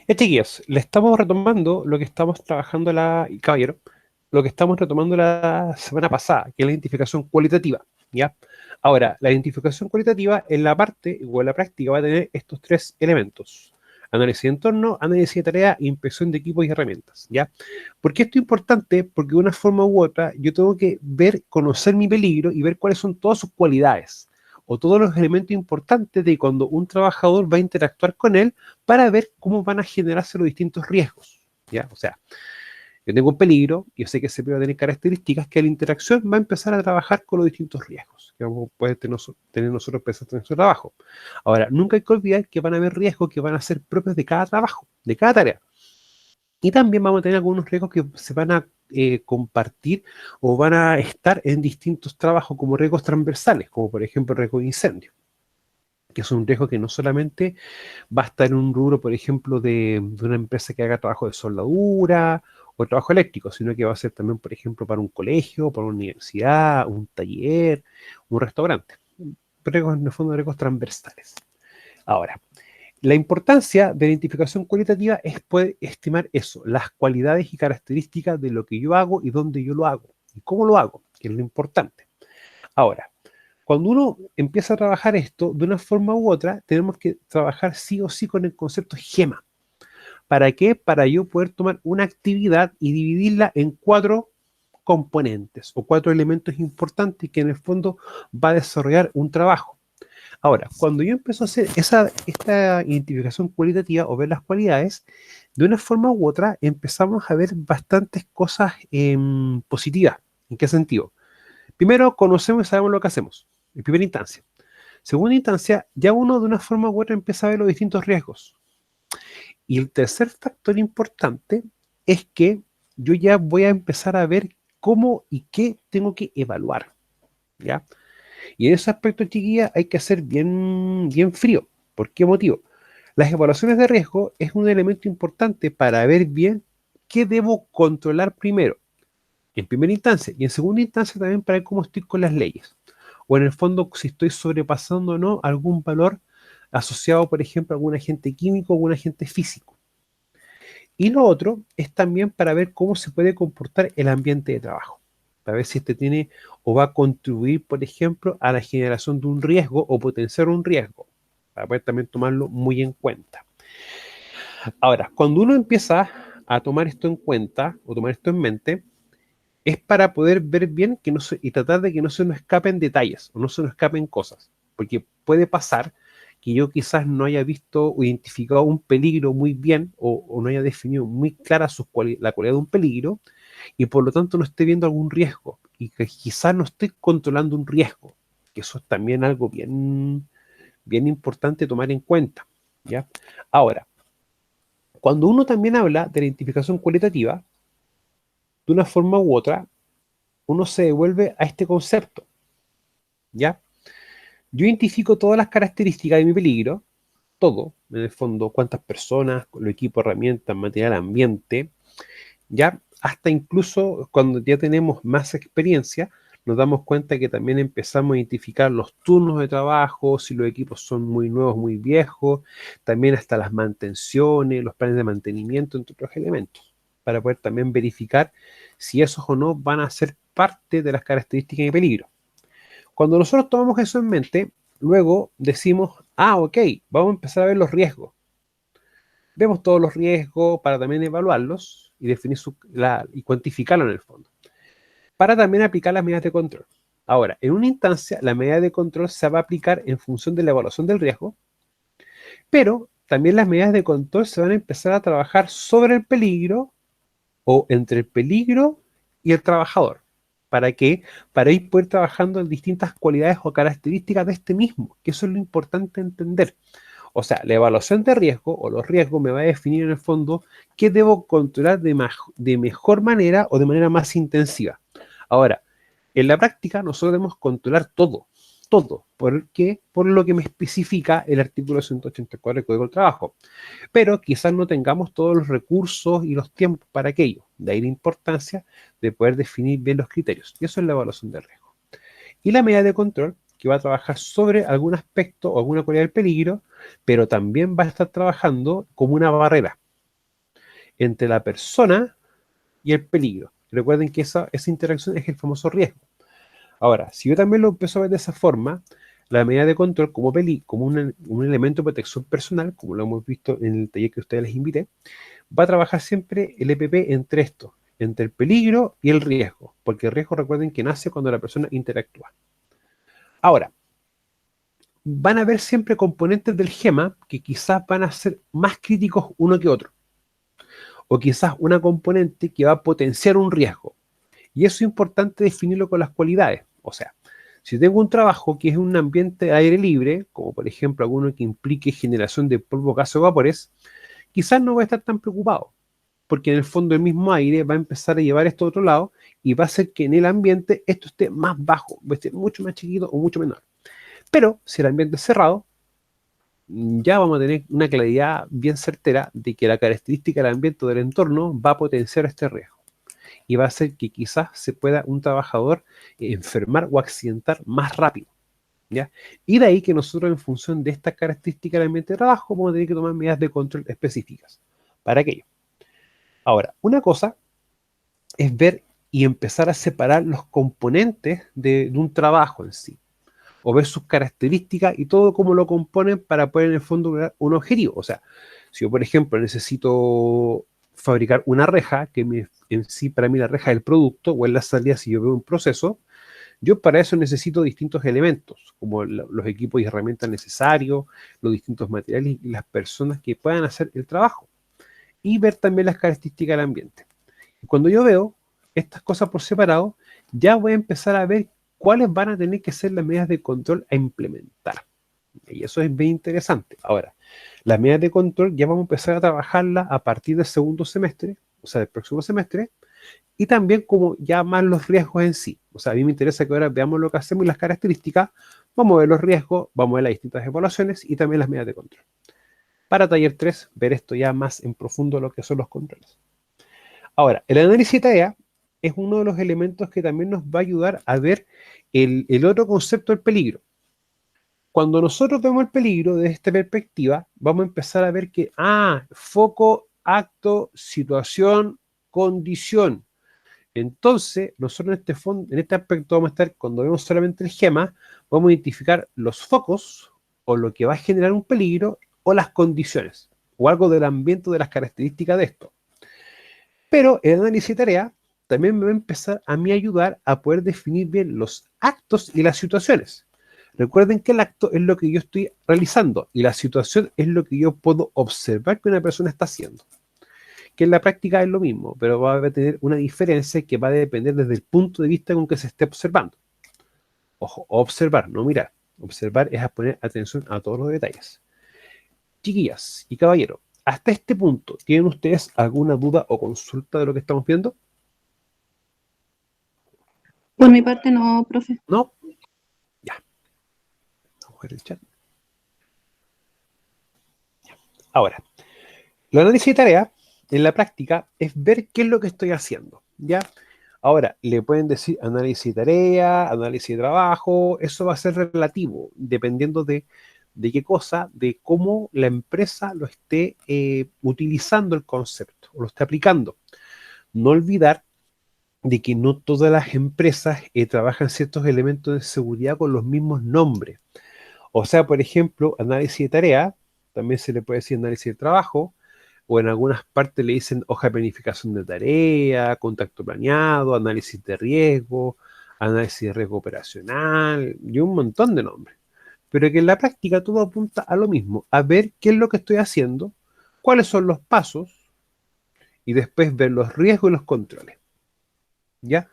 Chiquillos, le estamos retomando lo que estamos trabajando caballero, lo que estamos retomando la semana pasada, que es la identificación cualitativa, ¿ya? Ahora, la identificación cualitativa en la parte o en la práctica va a tener estos tres elementos: análisis de entorno, análisis de tarea, inspección de equipos y herramientas, ¿ya? ¿Por qué esto es importante? Porque de una forma u otra yo tengo que ver, conocer mi peligro y ver cuáles son todas sus cualidades o todos los elementos importantes de cuando un trabajador va a interactuar con él para ver cómo van a generarse los distintos riesgos, ¿ya? O sea, yo tengo un peligro, y yo sé que ese peligro va a tener características que la interacción va a empezar a trabajar con los distintos riesgos que vamos a poder tener nosotros presentes en nuestro trabajo. Ahora, nunca hay que olvidar que van a haber riesgos que van a ser propios de cada trabajo, de cada tarea. Y también vamos a tener algunos riesgos que se van a compartir o van a estar en distintos trabajos como riesgos transversales, como por ejemplo el riesgo de incendio, que es un riesgo que no solamente va a estar en un rubro, por ejemplo, de una empresa que haga trabajo de soldadura o trabajo eléctrico, sino que va a ser también, por ejemplo, para un colegio, para una universidad, un taller, un restaurante. Riesgos, en el fondo, riesgos transversales. Ahora, la importancia de la identificación cualitativa es poder estimar eso, las cualidades y características de lo que yo hago y dónde yo lo hago y cómo lo hago, que es lo importante. Ahora, cuando uno empieza a trabajar esto, de una forma u otra, tenemos que trabajar sí o sí con el concepto GEMA. ¿Para qué? Para yo poder tomar una actividad y dividirla en cuatro componentes o cuatro elementos importantes que en el fondo va a desarrollar un trabajo. Ahora, cuando yo empiezo a hacer esta identificación cualitativa o ver las cualidades, de una forma u otra empezamos a ver bastantes cosas positivas. ¿En qué sentido? Primero, conocemos y sabemos lo que hacemos, en primera instancia. Segunda instancia, ya uno de una forma u otra empieza a ver los distintos riesgos. Y el tercer factor importante es que yo ya voy a empezar a ver cómo y qué tengo que evaluar, ¿ya? Y en ese aspecto, chiquilla, hay que ser bien, bien frío. ¿Por qué motivo? Las evaluaciones de riesgo es un elemento importante para ver bien qué debo controlar primero, en primera instancia, y en segunda instancia también para ver cómo estoy con las leyes. O en el fondo, si estoy sobrepasando o no algún valor asociado, por ejemplo, a algún agente químico o algún agente físico. Y lo otro es también para ver cómo se puede comportar el ambiente de trabajo, para ver si este tiene o va a contribuir, por ejemplo, a la generación de un riesgo o potenciar un riesgo, para poder también tomarlo muy en cuenta. Ahora, cuando uno empieza a tomar esto en cuenta o tomar esto en mente, es para poder ver bien que y tratar de que no se nos escapen detalles o no se nos escapen cosas, porque puede pasar que yo quizás no haya visto o identificado un peligro muy bien o no haya definido muy clara la cualidad de un peligro y por lo tanto no esté viendo algún riesgo y que quizás no esté controlando un riesgo, que eso es también algo bien, bien importante tomar en cuenta, ¿ya? Ahora, cuando uno también habla de la identificación cualitativa, de una forma u otra, uno se devuelve a este concepto, ¿ya? Yo identifico todas las características de mi peligro, todo, en el fondo, cuántas personas, los equipos, herramientas, material, ambiente, ya hasta incluso cuando ya tenemos más experiencia, nos damos cuenta que también empezamos a identificar los turnos de trabajo, si los equipos son muy nuevos, muy viejos, también hasta las mantenciones, los planes de mantenimiento, entre otros elementos, para poder también verificar si esos o no van a ser parte de las características de peligro. Cuando nosotros tomamos eso en mente, luego decimos, ok, vamos a empezar a ver los riesgos. Vemos todos los riesgos para también evaluarlos y definir y cuantificarlo en el fondo, para también aplicar las medidas de control. Ahora, en una instancia, la medida de control se va a aplicar en función de la evaluación del riesgo, pero también las medidas de control se van a empezar a trabajar sobre el peligro o entre el peligro y el trabajador. ¿Para qué? Para ir poder trabajando en distintas cualidades o características de este mismo, que eso es lo importante entender. O sea, la evaluación de riesgo o los riesgos me va a definir en el fondo qué debo controlar de mejor manera o de manera más intensiva. Ahora, en la práctica nosotros debemos controlar todo, todo, porque por lo que me especifica el artículo 184 del Código del Trabajo. Pero quizás no tengamos todos los recursos y los tiempos para aquello. De ahí la importancia de poder definir bien los criterios. Y eso es la evaluación de riesgo. Y la medida de control, que va a trabajar sobre algún aspecto o alguna cualidad del peligro, pero también va a estar trabajando como una barrera. entre la persona y el peligro. Recuerden que esa interacción es el famoso riesgo. Ahora, si yo también lo empiezo a ver de esa forma, la medida de control como un elemento de protección personal, como lo hemos visto en el taller que ustedes les invité, va a trabajar siempre el EPP entre esto, entre el peligro y el riesgo, porque el riesgo, recuerden que nace cuando la persona interactúa. Ahora, van a haber siempre componentes del GEMA que quizás van a ser más críticos uno que otro, o quizás una componente que va a potenciar un riesgo. Y eso es importante definirlo con las cualidades. O sea, si tengo un trabajo que es un ambiente de aire libre, como por ejemplo alguno que implique generación de polvo, gas o vapores, quizás no voy a estar tan preocupado, porque en el fondo el mismo aire va a empezar a llevar esto a otro lado y va a hacer que en el ambiente esto esté más bajo, va a estar mucho más chiquito o mucho menor. Pero si el ambiente es cerrado, ya vamos a tener una claridad bien certera de que la característica del ambiente o del entorno va a potenciar este riesgo y va a hacer que quizás se pueda un trabajador enfermar o accidentar más rápido, ¿ya? Y de ahí que nosotros, en función de esta característica del ambiente de trabajo, vamos a tener que tomar medidas de control específicas para aquello. Ahora, una cosa es ver y empezar a separar los componentes de un trabajo en sí, o ver sus características y todo cómo lo componen para poder en el fondo lograr un objetivo. O sea, si yo, por ejemplo, necesito fabricar una reja, en sí para mí la reja es el producto, o en la salida si yo veo un proceso, yo para eso necesito distintos elementos, como los equipos y herramientas necesarios, los distintos materiales y las personas que puedan hacer el trabajo. Y ver también las características del ambiente. Y cuando yo veo estas cosas por separado, ya voy a empezar a ver cuáles van a tener que ser las medidas de control a implementar. Y eso es bien interesante. Ahora, las medidas de control ya vamos a empezar a trabajarlas a partir del segundo semestre, o sea, del próximo semestre, y también como ya más los riesgos en sí. O sea, a mí me interesa que ahora veamos lo que hacemos y las características, vamos a ver los riesgos, vamos a ver las distintas evaluaciones y también las medidas de control. Para taller 3, ver esto ya más en profundo lo que son los controles. Ahora, el análisis de tarea es uno de los elementos que también nos va a ayudar a ver el otro concepto del peligro. Cuando nosotros vemos el peligro desde esta perspectiva, vamos a empezar a ver que, foco, acto, situación, condición. Entonces, nosotros en este aspecto vamos a estar, cuando vemos solamente el GEMA, vamos a identificar los focos, o lo que va a generar un peligro, o las condiciones, o algo del ambiente, de las características de esto. Pero el análisis de tarea también me va a empezar a mí ayudar a poder definir bien los actos y las situaciones. Recuerden que el acto es lo que yo estoy realizando y la situación es lo que yo puedo observar que una persona está haciendo. Que en la práctica es lo mismo, pero va a tener una diferencia que va a depender desde el punto de vista con que se esté observando. Ojo, observar, no mirar. Observar es a poner atención a todos los detalles. Chiquillas y caballeros, hasta este punto, ¿tienen ustedes alguna duda o consulta de lo que estamos viendo? Por mi parte no, profe. ¿No? Ya. Vamos a ver el chat. Ya. Ahora, el análisis de tarea en la práctica es ver qué es lo que estoy haciendo, ¿ya? Ahora, le pueden decir análisis de tarea, análisis de trabajo, eso va a ser relativo, dependiendo de qué cosa, de cómo la empresa lo esté utilizando el concepto, o lo esté aplicando. No olvidar de que no todas las empresas trabajan ciertos elementos de seguridad con los mismos nombres. O sea, por ejemplo, análisis de tarea, también se le puede decir análisis de trabajo, o en algunas partes le dicen hoja de planificación de tarea, contacto planeado, análisis de riesgo operacional, y un montón de nombres. Pero que en la práctica todo apunta a lo mismo, a ver qué es lo que estoy haciendo, cuáles son los pasos, y después ver los riesgos y los controles. ¿Ya?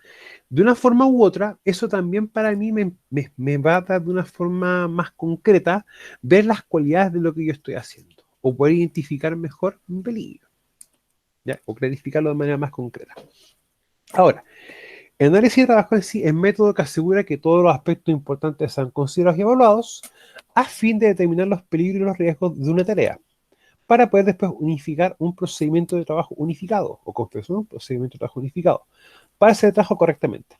De una forma u otra, eso también para mí me va a dar de una forma más concreta ver las cualidades de lo que yo estoy haciendo, o poder identificar mejor un peligro, ¿ya? O clarificarlo de manera más concreta. Ahora, el análisis de trabajo en sí es método que asegura que todos los aspectos importantes sean considerados y evaluados a fin de determinar los peligros y los riesgos de una tarea, para poder después unificar un procedimiento de trabajo unificado, o confeccionar un procedimiento de trabajo unificado, para hacer el trabajo correctamente.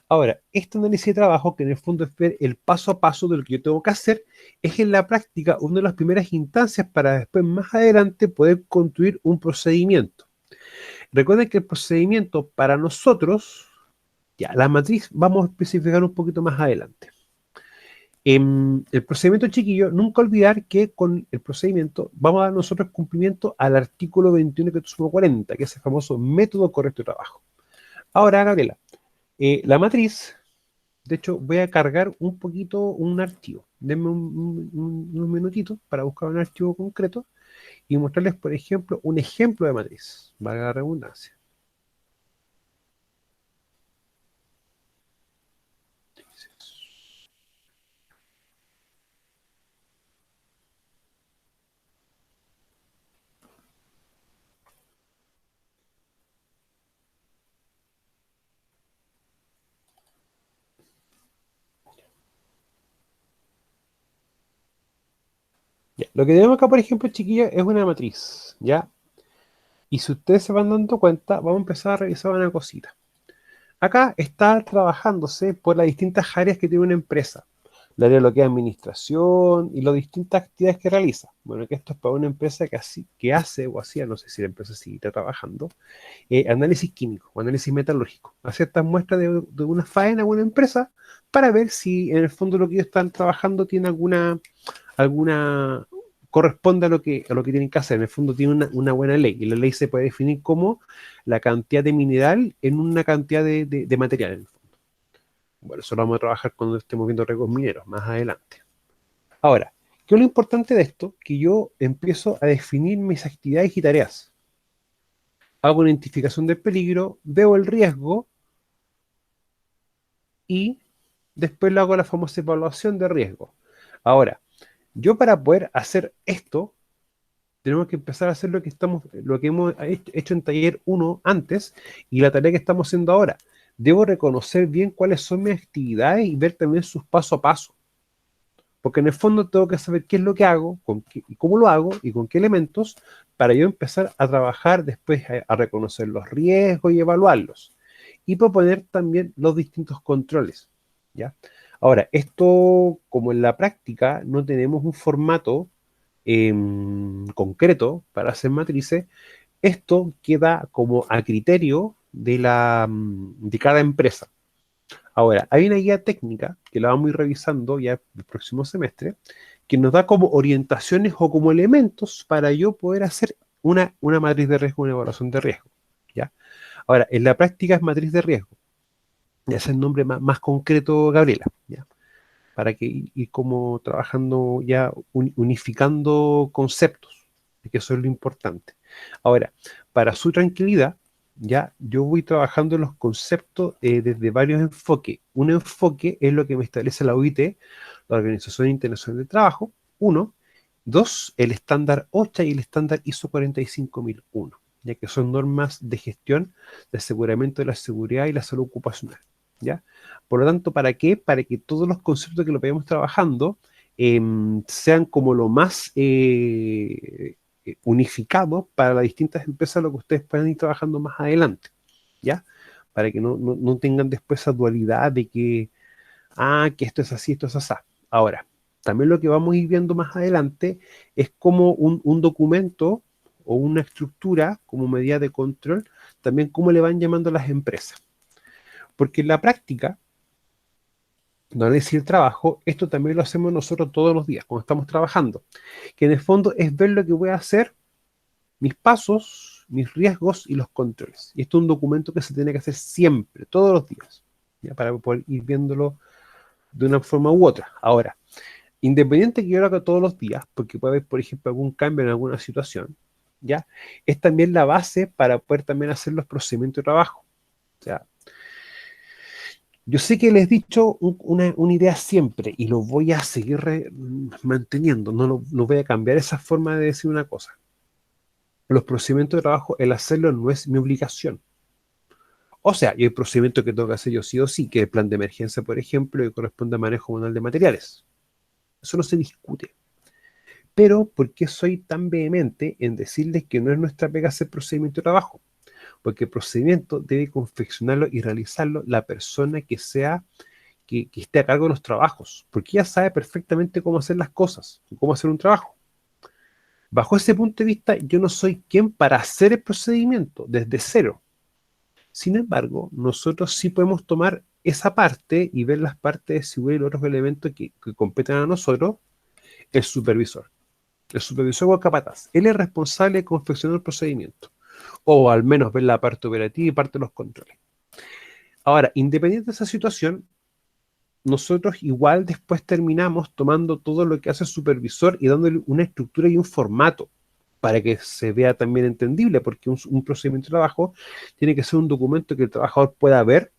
Ahora, este análisis de trabajo, que en el fondo es ver el paso a paso de lo que yo tengo que hacer, es en la práctica una de las primeras instancias para después más adelante poder construir un procedimiento. Recuerden que el procedimiento para nosotros, ya, la matriz vamos a especificar un poquito más adelante. El procedimiento, chiquillo, nunca olvidar que con el procedimiento vamos a dar nosotros cumplimiento al artículo 21 que sumo 40, que es el famoso método correcto de trabajo. Ahora, Gabriela, la matriz, de hecho, voy a cargar un poquito un archivo. Denme unos minutitos para buscar un archivo concreto y mostrarles, por ejemplo, un ejemplo de matriz, valga la redundancia. Ya, lo que tenemos acá, por ejemplo, chiquillos, es una matriz, ¿ya? Y si ustedes se van dando cuenta, vamos a empezar a revisar una cosita. Acá está trabajándose por las distintas áreas que tiene una empresa. El área de lo que es administración y las distintas actividades que realiza. Bueno, que esto es para una empresa que hace o hacía, no sé si la empresa sigue trabajando, análisis químico o análisis metalúrgico. Hacer estas muestras de una faena a una empresa para ver si en el fondo lo que ellos están trabajando tiene alguna corresponde a lo que tienen que hacer. En el fondo tiene una buena ley, y la ley se puede definir como la cantidad de mineral en una cantidad de material, en el fondo. Bueno, eso lo vamos a trabajar cuando estemos viendo riesgos mineros, más adelante. Ahora, ¿qué es lo importante de esto? Que yo empiezo a definir mis actividades y tareas. Hago una identificación del peligro, veo el riesgo y después lo hago la famosa evaluación de riesgo. Ahora, yo para poder hacer esto, tenemos que empezar a hacer lo que hemos hecho en taller 1 antes y la tarea que estamos haciendo ahora. Debo reconocer bien cuáles son mis actividades y ver también sus paso a paso. Porque en el fondo tengo que saber qué es lo que hago, y cómo lo hago y con qué elementos para yo empezar a trabajar después a reconocer los riesgos y evaluarlos. Y proponer también los distintos controles, ¿ya? Ahora, esto, como en la práctica no tenemos un formato concreto para hacer matrices, esto queda como a criterio de cada empresa. Ahora, hay una guía técnica que la vamos a ir revisando ya el próximo semestre, que nos da como orientaciones o como elementos para yo poder hacer una matriz de riesgo, una evaluación de riesgo, ¿ya? Ahora, en la práctica es matriz de riesgo, ya es el nombre más concreto, Gabriela, ¿ya? Para que ir como trabajando ya unificando conceptos, que eso es lo importante. Ahora, para su tranquilidad, ya yo voy trabajando los conceptos desde varios enfoques. Un enfoque es lo que me establece la OIT, la Organización Internacional del Trabajo, uno. Dos, el estándar OSHA y el estándar ISO 45001, ya que son normas de gestión de aseguramiento de la seguridad y la salud ocupacional, ¿ya? Por lo tanto, ¿para qué? Para que todos los conceptos que lo vayamos trabajando sean como lo más unificados para las distintas empresas, lo que ustedes puedan ir trabajando más adelante, ¿ya? Para que no tengan después esa dualidad de que esto es así, esto es así. Ahora, también lo que vamos a ir viendo más adelante es como un documento o una estructura como medida de control, también cómo le van llamando a las empresas. Porque en la práctica, no es decir trabajo, esto también lo hacemos nosotros todos los días, cuando estamos trabajando, que en el fondo es ver lo que voy a hacer, mis pasos, mis riesgos y los controles. Y esto es un documento que se tiene que hacer siempre, todos los días, ¿ya? Para poder ir viéndolo de una forma u otra. Ahora, independiente que yo lo haga todos los días, porque puede haber, por ejemplo, algún cambio en alguna situación, ¿ya? Es también la base para poder también hacer los procedimientos de trabajo. O sea, yo sé que les he dicho una idea siempre y lo voy a seguir manteniendo, no voy a cambiar esa forma de decir una cosa. Los procedimientos de trabajo, el hacerlo no es mi obligación. O sea, y hay procedimientos que tengo que hacer yo sí o sí, que el plan de emergencia, por ejemplo, que corresponde a manejo manual de materiales. Eso no se discute. Pero, ¿por qué soy tan vehemente en decirles que no es nuestra pega hacer procedimiento de trabajo? Porque el procedimiento debe confeccionarlo y realizarlo la persona que esté a cargo de los trabajos, porque ella sabe perfectamente cómo hacer las cosas, cómo hacer un trabajo. Bajo ese punto de vista, yo no soy quien para hacer el procedimiento desde cero. Sin embargo, nosotros sí podemos tomar esa parte y ver las partes de seguridad y los otros elementos que competen a nosotros, el supervisor. El supervisor o el capataz. Él es responsable de confeccionar el procedimiento. O al menos ver la parte operativa y parte de los controles. Ahora, independiente de esa situación, nosotros igual después terminamos tomando todo lo que hace el supervisor y dándole una estructura y un formato para que se vea también entendible, porque un procedimiento de trabajo tiene que ser un documento que el trabajador pueda ver,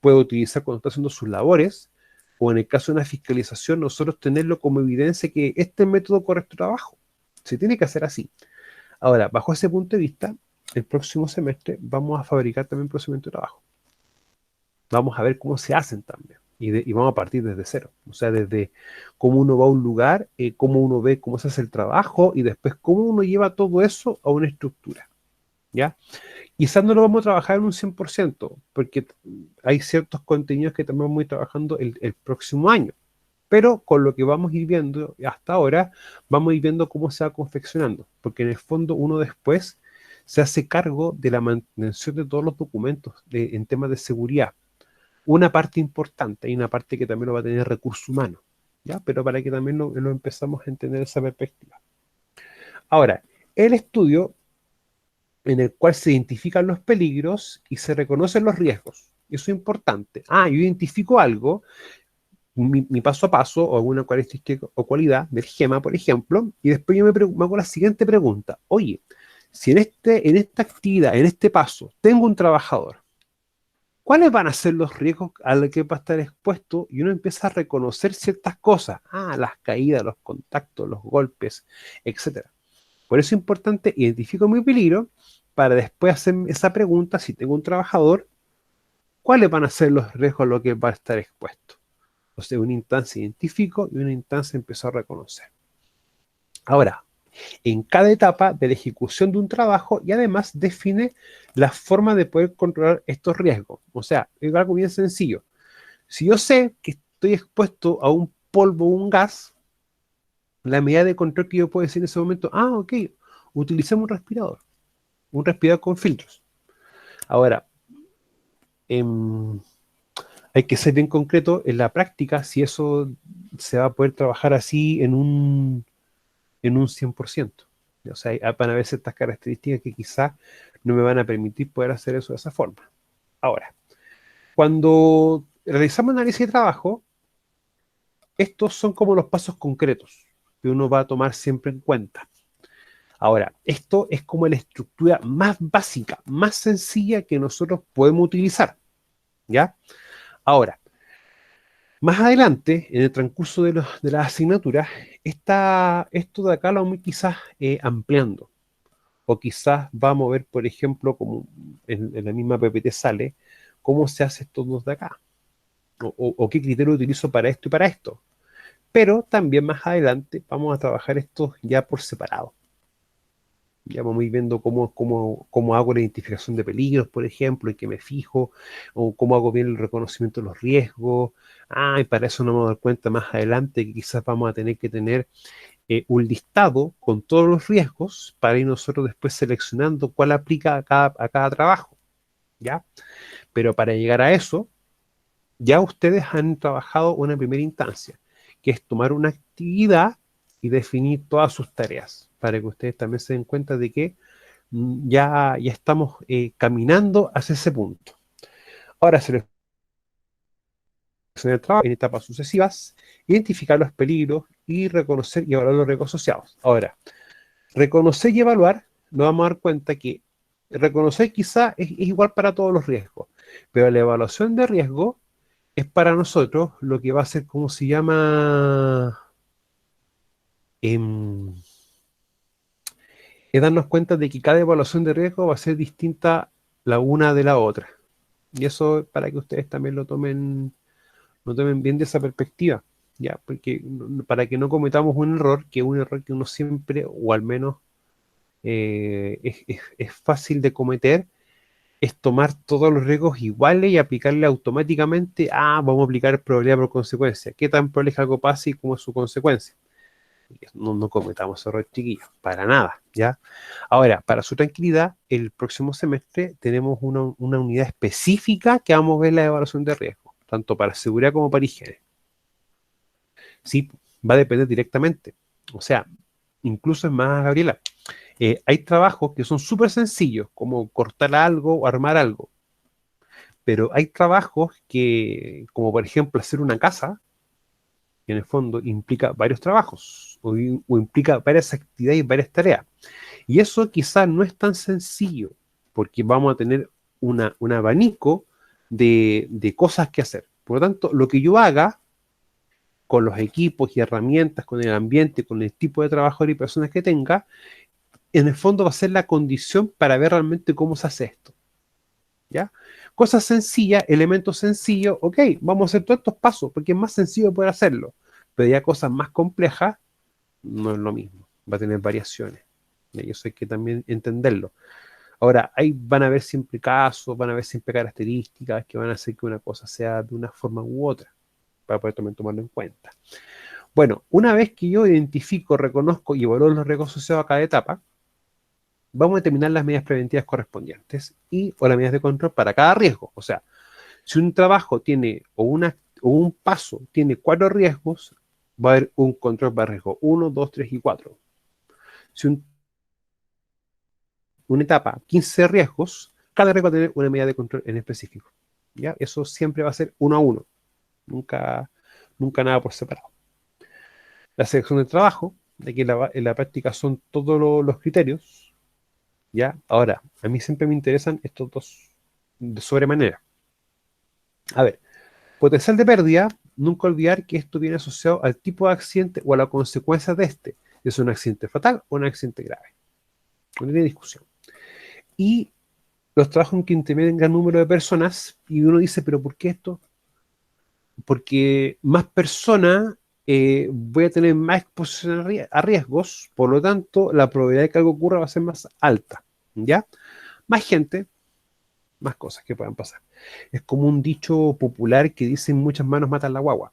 pueda utilizar cuando está haciendo sus labores, o en el caso de una fiscalización, nosotros tenerlo como evidencia que este es el método correcto de trabajo. Se tiene que hacer así. Ahora, bajo ese punto de vista, el próximo semestre vamos a fabricar también procedimientos de trabajo. Vamos a ver cómo se hacen también. Y vamos a partir desde cero. O sea, desde cómo uno va a un lugar, cómo uno ve cómo se hace el trabajo y después cómo uno lleva todo eso a una estructura. ¿Ya? Quizás no lo vamos a trabajar en un 100%, porque hay ciertos contenidos que también vamos a ir trabajando el próximo año. Pero con lo que vamos a ir viendo hasta ahora, vamos a ir viendo cómo se va confeccionando. Porque en el fondo uno después se hace cargo de la mantención de todos los documentos en temas de seguridad. Una parte importante y una parte que también lo va a tener recursos humanos, ¿ya? Pero para que también lo empezamos a entender esa perspectiva. Ahora, el estudio en el cual se identifican los peligros y se reconocen los riesgos. Eso es importante. Yo identifico algo, mi paso a paso, o alguna característica o cualidad del GEMA, por ejemplo, y después yo me hago la siguiente pregunta. Oye, si en esta actividad, en este paso, tengo un trabajador, ¿cuáles van a ser los riesgos a los que va a estar expuesto? Y uno empieza a reconocer ciertas cosas. Las caídas, los contactos, los golpes, etcétera. Por eso es importante, identifico mi peligro para después hacer esa pregunta, si tengo un trabajador, ¿cuáles van a ser los riesgos a los que va a estar expuesto? O sea, una instancia identifico y una instancia empiezo a reconocer. Ahora, en cada etapa de la ejecución de un trabajo y además define la forma de poder controlar estos riesgos. O sea, es algo bien sencillo. Si yo sé que estoy expuesto a un polvo o un gas, la medida de control que yo puedo decir en ese momento, ok, utilicemos un respirador con filtros. Ahora, hay que ser bien concreto en la práctica si eso se va a poder trabajar así en un 100%. O sea, van a haber ciertas características que quizás no me van a permitir poder hacer eso de esa forma. Ahora, cuando realizamos análisis de trabajo, estos son como los pasos concretos que uno va a tomar siempre en cuenta. Ahora, esto es como la estructura más básica, más sencilla que nosotros podemos utilizar, ¿ya? Ahora, más adelante, en el transcurso de las asignaturas, esto de acá lo vamos quizás ampliando. O quizás vamos a ver, por ejemplo, como en la misma PPT sale, cómo se hace estos dos de acá. O qué criterio utilizo para esto y para esto. Pero también más adelante vamos a trabajar estos ya por separado. Ya vamos a ir viendo cómo hago la identificación de peligros, por ejemplo, en qué me fijo, o cómo hago bien el reconocimiento de los riesgos. Y para eso nos vamos a dar cuenta más adelante que quizás vamos a tener que tener un listado con todos los riesgos para ir nosotros después seleccionando cuál aplica a cada trabajo, ¿ya? Pero para llegar a eso, ya ustedes han trabajado una primera instancia, que es tomar una actividad y definir todas sus tareas, para que ustedes también se den cuenta de que ya estamos caminando hacia ese punto. Ahora seleccionar el trabajo en etapas sucesivas, identificar los peligros y reconocer y evaluar los riesgos asociados. Ahora, reconocer y evaluar, nos vamos a dar cuenta que reconocer quizá es igual para todos los riesgos, pero la evaluación de riesgo es para nosotros lo que va a ser, ¿cómo se llama? Es darnos cuenta de que cada evaluación de riesgo va a ser distinta la una de la otra. Y eso para que ustedes también lo tomen bien de esa perspectiva, ¿ya? Porque para que no cometamos un error, que uno siempre, o al menos es fácil de cometer, es tomar todos los riesgos iguales y aplicarle automáticamente, vamos a aplicar probabilidad por consecuencia. ¿Qué tan probable es que algo pase y cómo es su consecuencia? No cometamos errores, chiquillos, para nada, ¿ya? Ahora, para su tranquilidad, el próximo semestre tenemos una unidad específica que vamos a ver la evaluación de riesgo, tanto para seguridad como para higiene. Sí, va a depender directamente. O sea, incluso es más, Gabriela, hay trabajos que son súper sencillos, como cortar algo o armar algo, pero hay trabajos que, como por ejemplo hacer una casa, que en el fondo implica varios trabajos o implica varias actividades y varias tareas. Y eso quizás no es tan sencillo, porque vamos a tener un abanico de cosas que hacer. Por lo tanto, lo que yo haga con los equipos y herramientas, con el ambiente, con el tipo de trabajador y personas que tenga, en el fondo va a ser la condición para ver realmente cómo se hace esto. ¿Ya? Cosas sencillas, elementos sencillos, ok, vamos a hacer todos estos pasos, porque es más sencillo poder hacerlo. Pero ya cosas más complejas, no es lo mismo, va a tener variaciones. Y eso hay que también entenderlo. Ahora, ahí van a haber siempre casos, van a haber siempre características que van a hacer que una cosa sea de una forma u otra, para poder también tomarlo en cuenta. Bueno, una vez que yo identifico, reconozco y evalúo los riesgos asociados a cada etapa, vamos a determinar las medidas preventivas correspondientes o las medidas de control para cada riesgo. O sea, si un trabajo tiene o un paso tiene 4 riesgos, va a haber un control para riesgo 1, 2, 3 y 4. Si una etapa, 15 riesgos, cada riesgo va a tener una medida de control en específico. ¿Ya? Eso siempre va a ser uno a uno, nunca, nunca nada por separado. La selección del trabajo, de que en la práctica son todos los criterios, ¿ya? Ahora, a mí siempre me interesan estos dos de sobremanera. A ver, potencial de pérdida, nunca olvidar que esto viene asociado al tipo de accidente o a la consecuencia de este. ¿Es un accidente fatal o un accidente grave? No tiene discusión. Y los trabajos en que intervienen gran número de personas, y uno dice, ¿pero por qué esto? Porque más personas voy a tener más exposición a riesgos, por lo tanto, la probabilidad de que algo ocurra va a ser más alta, ¿ya? Más gente, más cosas que puedan pasar. Es como un dicho popular que dice muchas manos matan la guagua.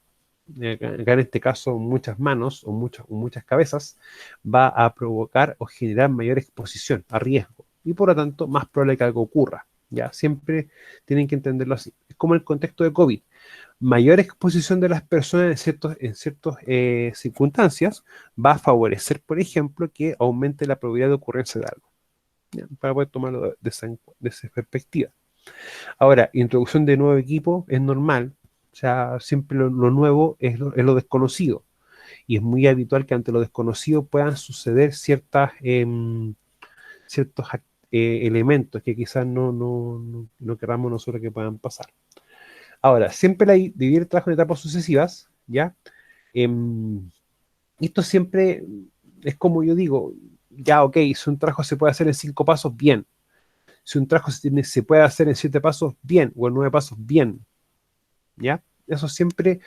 Acá en este caso, muchas manos o muchas cabezas va a provocar o generar mayor exposición a riesgo y por lo tanto más probable que algo ocurra. Ya siempre tienen que entenderlo así. Es como el contexto de COVID. Mayor exposición de las personas en ciertas circunstancias va a favorecer, por ejemplo, que aumente la probabilidad de ocurrencia de algo. ¿Ya? Para poder tomarlo de esa perspectiva. Ahora, introducción de nuevo equipo es normal, o sea, siempre lo nuevo es lo desconocido, y es muy habitual que ante lo desconocido puedan suceder ciertos elementos que quizás no queramos nosotros que puedan pasar. Ahora, siempre la dividir el trabajo en etapas sucesivas, ¿ya? Em, esto siempre es como yo digo, ya, ok, si un trabajo se puede hacer en 5 pasos, bien. Si un trabajo se puede hacer en 7 pasos, bien, o en 9 pasos, bien, ¿ya? Eso siempre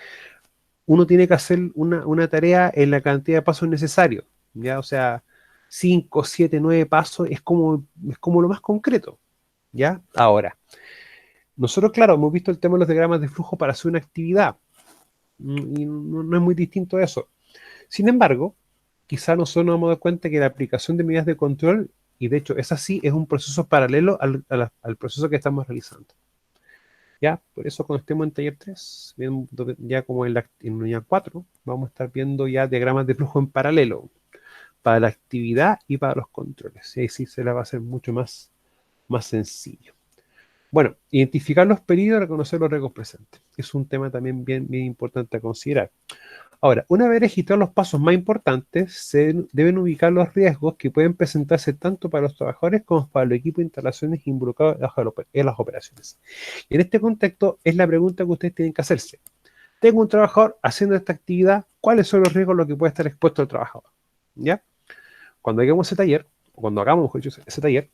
uno tiene que hacer una tarea en la cantidad de pasos necesarios, ¿ya? O sea, 5, 7, 9 pasos es como lo más concreto, ¿ya? Ahora, nosotros, claro, hemos visto el tema de los diagramas de flujo para hacer una actividad, y no es muy distinto a eso. Sin embargo, quizá nosotros nos hemos dado cuenta que la aplicación de medidas de control, y de hecho es así, es un proceso paralelo al proceso que estamos realizando. Ya, por eso cuando estemos en taller 3, ya como en unidad 4, vamos a estar viendo ya diagramas de flujo en paralelo para la actividad y para los controles. Y ahí sí se la va a hacer mucho más sencillo. Bueno, identificar los peligros y reconocer los riesgos presentes. Es un tema también bien importante a considerar. Ahora, una vez registrados los pasos más importantes, se deben ubicar los riesgos que pueden presentarse tanto para los trabajadores como para los equipos de instalaciones involucrados en las operaciones. Y en este contexto es la pregunta que ustedes tienen que hacerse. Tengo un trabajador haciendo esta actividad, ¿cuáles son los riesgos a los que puede estar expuesto el trabajador? ¿Ya? Cuando hagamos ese taller, o cuando hagamos mejor dicho, ese taller,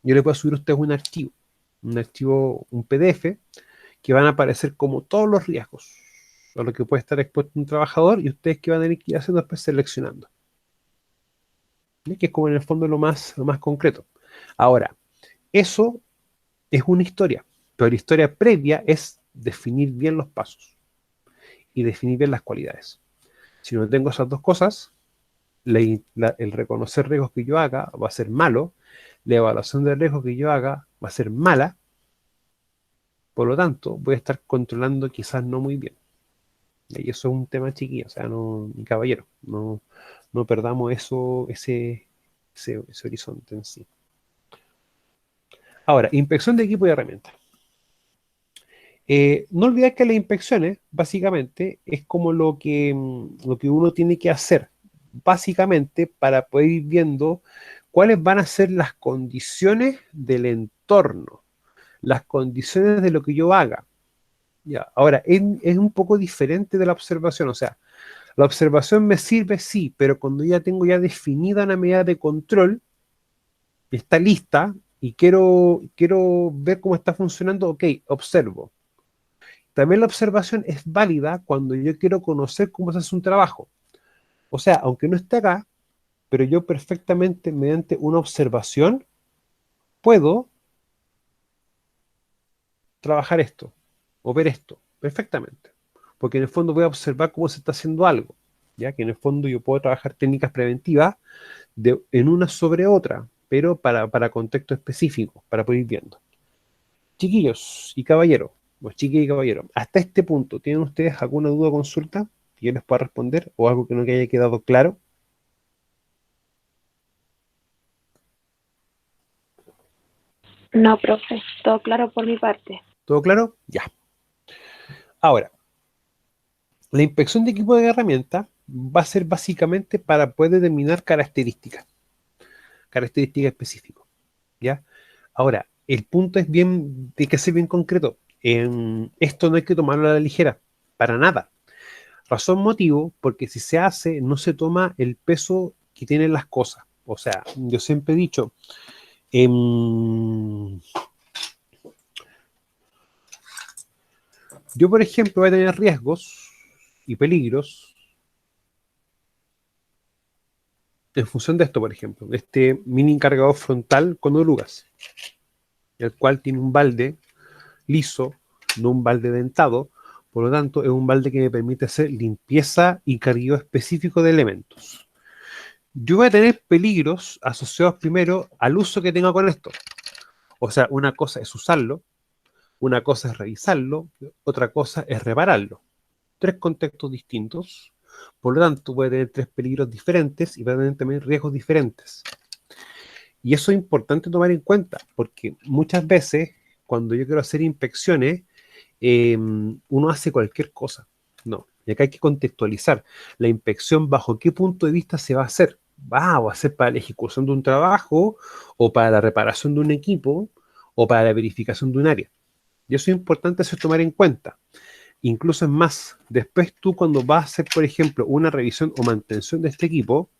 yo le puedo subir a ustedes un archivo, un PDF, que van a aparecer como todos los riesgos a lo que puede estar expuesto un trabajador y ustedes que van a ir haciendo después seleccionando. ¿Sí? Que es como en el fondo lo más concreto. Ahora, eso es una historia, pero la historia previa es definir bien los pasos y definir bien las cualidades. Si no tengo esas dos cosas, el reconocer riesgos que yo haga va a ser malo, la evaluación de riesgos que yo haga va a ser mala, por lo tanto, voy a estar controlando quizás no muy bien. Y eso es un tema chiquillo, o sea, no, mi caballero, no perdamos ese horizonte en sí. Ahora, inspección de equipo y herramientas. No olvidar que las inspecciones, básicamente, es como lo que uno tiene que hacer, básicamente, para poder ir viendo cuáles van a ser las condiciones del entorno, las condiciones de lo que yo haga. Ya. Ahora, es un poco diferente de la observación, o sea, la observación me sirve, sí, pero cuando ya tengo ya definida una medida de control, está lista y quiero ver cómo está funcionando, ok, observo. También la observación es válida cuando yo quiero conocer cómo se hace un trabajo. O sea, aunque no esté acá, pero yo perfectamente mediante una observación puedo trabajar esto o ver esto perfectamente. Porque en el fondo voy a observar cómo se está haciendo algo. Ya que en el fondo yo puedo trabajar técnicas preventivas en una sobre otra, pero para contexto específico, para poder ir viendo. Chiquillos y caballeros, pues chiquillos y caballeros, hasta este punto, ¿tienen ustedes alguna duda o consulta que yo les pueda responder o algo que no haya quedado claro? No, profe, todo claro por mi parte. ¿Todo claro? Ya. Ahora, la inspección de equipo de herramientas va a ser básicamente para poder determinar características específicas, ¿ya? Ahora, el punto es bien, de que ser bien concreto. Esto no hay que tomarlo a la ligera, para nada. Razón motivo, porque si se hace, no se toma el peso que tienen las cosas. O sea, yo siempre he dicho, yo por ejemplo voy a tener riesgos y peligros en función de esto, por ejemplo, de este mini cargador frontal con orugas, el cual tiene un balde liso, no un balde dentado, por lo tanto es un balde que me permite hacer limpieza y cargueo específico de elementos. Yo voy a tener peligros asociados primero al uso que tenga con esto. O sea, una cosa es usarlo, una cosa es revisarlo, otra cosa es repararlo. Tres contextos distintos, por lo tanto voy a tener tres peligros diferentes y voy a tener también riesgos diferentes. Y eso es importante tomar en cuenta, porque muchas veces cuando yo quiero hacer inspecciones, uno hace cualquier cosa. No, y acá hay que contextualizar la inspección bajo qué punto de vista se va a hacer. ¿Va a ser para la ejecución de un trabajo o para la reparación de un equipo o para la verificación de un área? Y eso es importante eso tomar en cuenta. Incluso es más, después tú cuando vas a hacer, por ejemplo, una revisión o mantención de este equipo,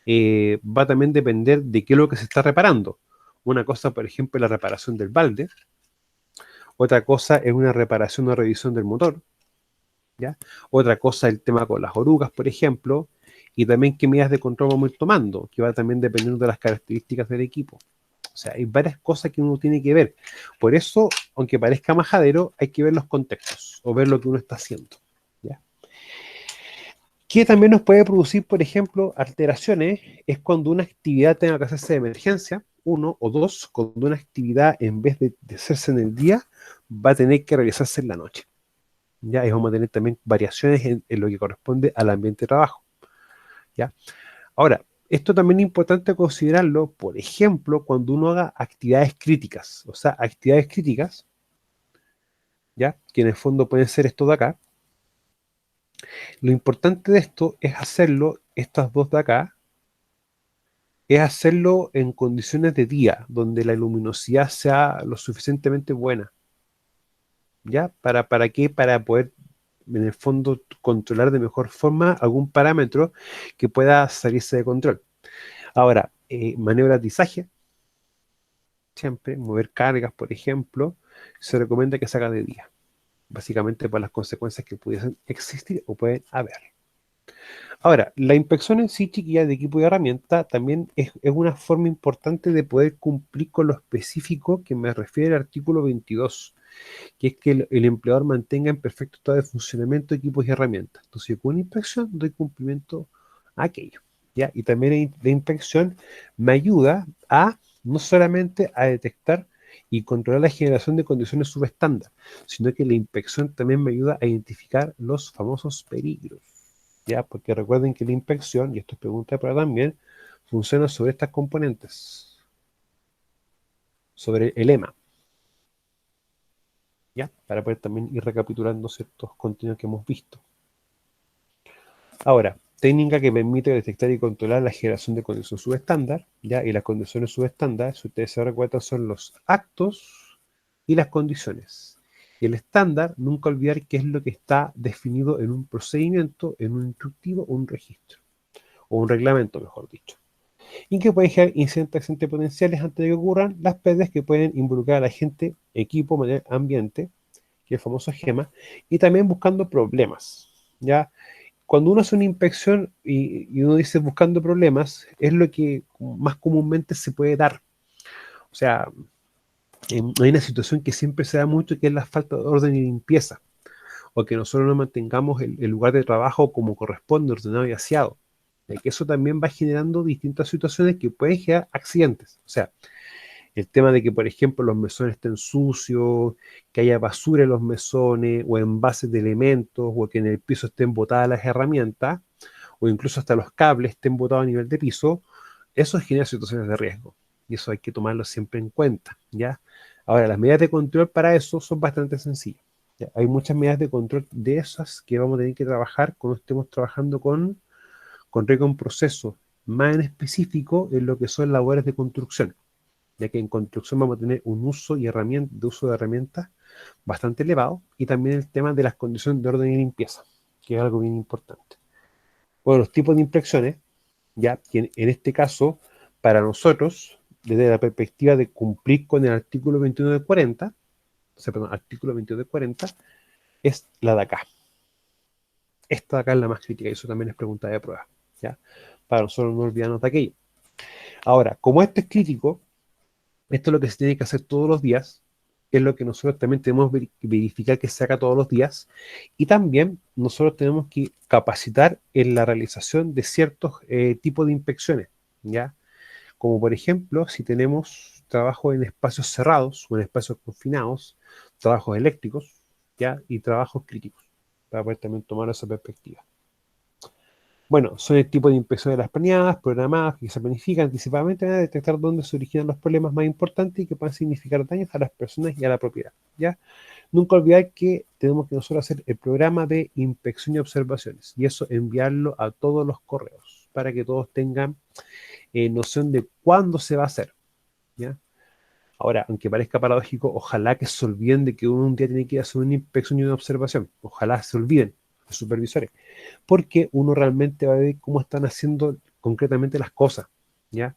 va a también depender de qué es lo que se está reparando. Una cosa, por ejemplo, es la reparación del balde, otra cosa es una reparación o revisión del motor, ¿ya? Otra cosa es el tema con las orugas, por ejemplo, y también qué medidas de control vamos a ir tomando, que va también dependiendo de las características del equipo. O sea, hay varias cosas que uno tiene que ver. Por eso, aunque parezca majadero, hay que ver los contextos o ver lo que uno está haciendo, ¿ya? Que también nos puede producir, por ejemplo, alteraciones, es cuando una actividad tenga que hacerse de emergencia, uno, o dos, cuando una actividad en vez de hacerse en el día, va a tener que realizarse en la noche. ¿Ya? Y vamos a tener también variaciones en lo que corresponde al ambiente de trabajo, ¿ya? Ahora, esto también es importante considerarlo, por ejemplo, cuando uno haga actividades críticas, o sea, actividades críticas, ¿ya? Que en el fondo pueden ser esto de acá. Lo importante de esto es hacerlo, estas dos de acá, es hacerlo en condiciones de día, donde la luminosidad sea lo suficientemente buena, ¿ya? ¿Para qué? Para poder, en el fondo, controlar de mejor forma algún parámetro que pueda salirse de control. Ahora, maniobras de izaje, siempre, mover cargas, por ejemplo, se recomienda que se haga de día, básicamente por las consecuencias que pudiesen existir o pueden haber. Ahora, la inspección en sí, chiquilla, de equipo y herramienta, también es una forma importante de poder cumplir con lo específico que me refiere el artículo 22, que es que el empleador mantenga en perfecto estado de funcionamiento equipos y herramientas. Entonces, con una inspección doy cumplimiento a aquello, ¿ya? Y también la inspección me ayuda a no solamente a detectar y controlar la generación de condiciones subestándar, sino que la inspección también me ayuda a identificar los famosos peligros, ¿ya? Porque recuerden que la inspección, y esto es pregunta para también, funciona sobre estas componentes, sobre el EMA, ¿ya? Para poder también ir recapitulando ciertos contenidos que hemos visto. Ahora, técnica que permite detectar y controlar la generación de condiciones subestándar, ¿ya? Y las condiciones subestándar, si ustedes se recuerdan, son los actos y las condiciones. Y el estándar, nunca olvidar qué es lo que está definido en un procedimiento, en un instructivo o un registro, o un reglamento, mejor dicho. Y que pueden generar incidentes accidentes potenciales antes de que ocurran las pérdidas que pueden involucrar a la gente, equipo, material, ambiente, que es el famoso GEMA, y también buscando problemas, ¿ya? Cuando uno hace una inspección y uno dice buscando problemas, es lo que más comúnmente se puede dar. O sea, hay una situación que siempre se da mucho, que es la falta de orden y limpieza, o que nosotros no mantengamos el lugar de trabajo como corresponde, ordenado y aseado. Y que eso también va generando distintas situaciones que pueden generar accidentes. O sea, el tema de que, por ejemplo, los mesones estén sucios, que haya basura en los mesones, o envases de elementos, o que en el piso estén botadas las herramientas, o incluso hasta los cables estén botados a nivel de piso, eso genera situaciones de riesgo. Y eso hay que tomarlo siempre en cuenta, ¿ya? Ahora, las medidas de control para eso son bastante sencillas, ¿ya? Hay muchas medidas de control de esas que vamos a tener que trabajar cuando estemos trabajando con riesgo en proceso, más en específico en lo que son labores de construcción, ya que en construcción vamos a tener un uso de herramientas bastante elevado, y también el tema de las condiciones de orden y limpieza, que es algo bien importante. Bueno, los tipos de inspecciones, ya que en este caso, para nosotros, desde la perspectiva de cumplir con el artículo 21 de 40, o sea, perdón, artículo 22 de 40, es la de acá. Esta de acá es la más crítica, y eso también es pregunta de prueba, ¿ya? Para nosotros no olvidarnos de aquello. Ahora, como esto es crítico, esto es lo que se tiene que hacer todos los días, es lo que nosotros también tenemos que verificar que se haga todos los días, y también nosotros tenemos que capacitar en la realización de ciertos tipos de inspecciones, ¿ya? Como por ejemplo, si tenemos trabajo en espacios cerrados o en espacios confinados, trabajos eléctricos, ¿ya? Y trabajos críticos, para poder también tomar esa perspectiva. Bueno, son el tipo de inspecciones de las planeadas, programadas, que se planifican anticipadamente a detectar dónde se originan los problemas más importantes y que puedan significar daños a las personas y a la propiedad, ¿ya? Nunca olvidar que tenemos que nosotros hacer el programa de inspección y observaciones, y eso enviarlo a todos los correos, para que todos tengan noción de cuándo se va a hacer, ¿ya? Ahora, aunque parezca paradójico, ojalá que se olviden de que uno un día tiene que ir a hacer una inspección y una observación. Ojalá se olviden los supervisores, porque uno realmente va a ver cómo están haciendo concretamente las cosas, ¿ya?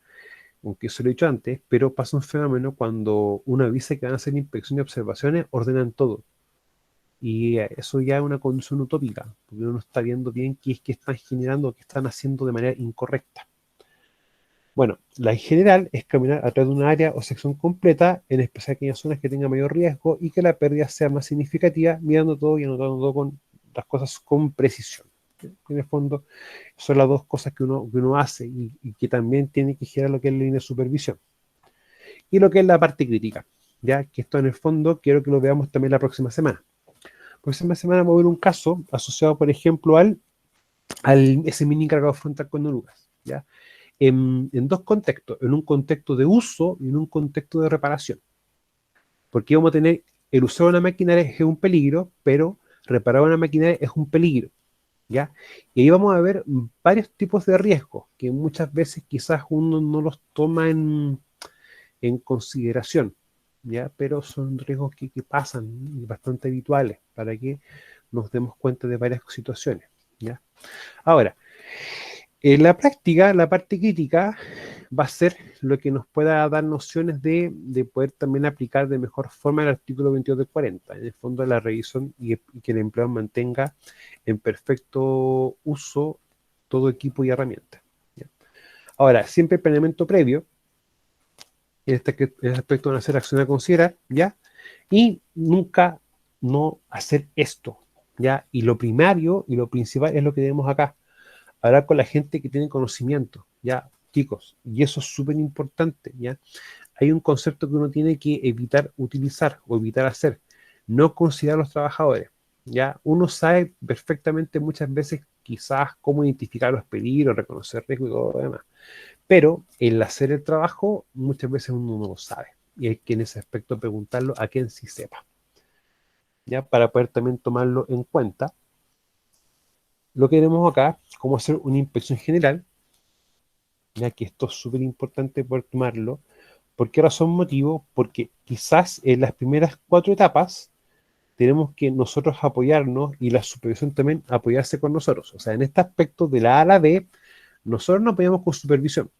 Aunque eso lo he dicho antes, pero pasa un fenómeno cuando uno avisa que van a hacer inspección y observaciones, ordenan todo. Y eso ya es una condición utópica, porque uno no está viendo bien qué es que están generando, qué están haciendo de manera incorrecta. Bueno, la en general es caminar a través de una área o sección completa, en especial aquellas zonas que tengan mayor riesgo y que la pérdida sea más significativa, mirando todo y anotando todo con las cosas con precisión. En el fondo, son las dos cosas que uno hace y que también tiene que generar lo que es la línea de supervisión. Y lo que es la parte crítica, ya que esto en el fondo quiero que lo veamos también la próxima semana. La próxima semana vamos a ver un caso asociado, por ejemplo, al ese mini cargado frontal con orugas, ¿ya? En dos contextos, en un contexto de uso y en un contexto de reparación. Porque vamos a tener, el uso de una maquinaria es un peligro, pero reparar una maquinaria es un peligro, ¿ya? Y ahí vamos a ver varios tipos de riesgos que muchas veces quizás uno no los toma en consideración, ¿ya? Pero son riesgos que pasan y bastante habituales para que nos demos cuenta de varias situaciones, ¿ya? Ahora, en la práctica, la parte crítica va a ser lo que nos pueda dar nociones de poder también aplicar de mejor forma el artículo 22 de 40, en el fondo de la revisión y que el empleado mantenga en perfecto uso todo equipo y herramienta, ¿ya? Ahora, siempre el planeamiento previo, en este aspecto van a ser acciones a considerar, ¿ya? Y nunca no hacer esto, ¿ya? Y lo primario y lo principal es lo que tenemos acá. Hablar con la gente que tiene conocimiento, ¿ya? Chicos, y eso es súper importante, ¿ya? Hay un concepto que uno tiene que evitar utilizar o evitar hacer. No considerar a los trabajadores, ¿ya? Uno sabe perfectamente muchas veces quizás cómo identificar los peligros, reconocer riesgos y todo lo demás. Pero el hacer el trabajo muchas veces uno no lo sabe. Y hay que en ese aspecto preguntarlo a quien sí sepa, ¿ya? Para poder también tomarlo en cuenta. Lo que tenemos acá, cómo hacer una inspección general, ya que esto es súper importante poder tomarlo. ¿Por qué razón motivo? Porque quizás en las primeras 4 etapas tenemos que nosotros apoyarnos y la supervisión también apoyarse con nosotros. O sea, en este aspecto de la A a la D, nosotros nos apoyamos con supervisión.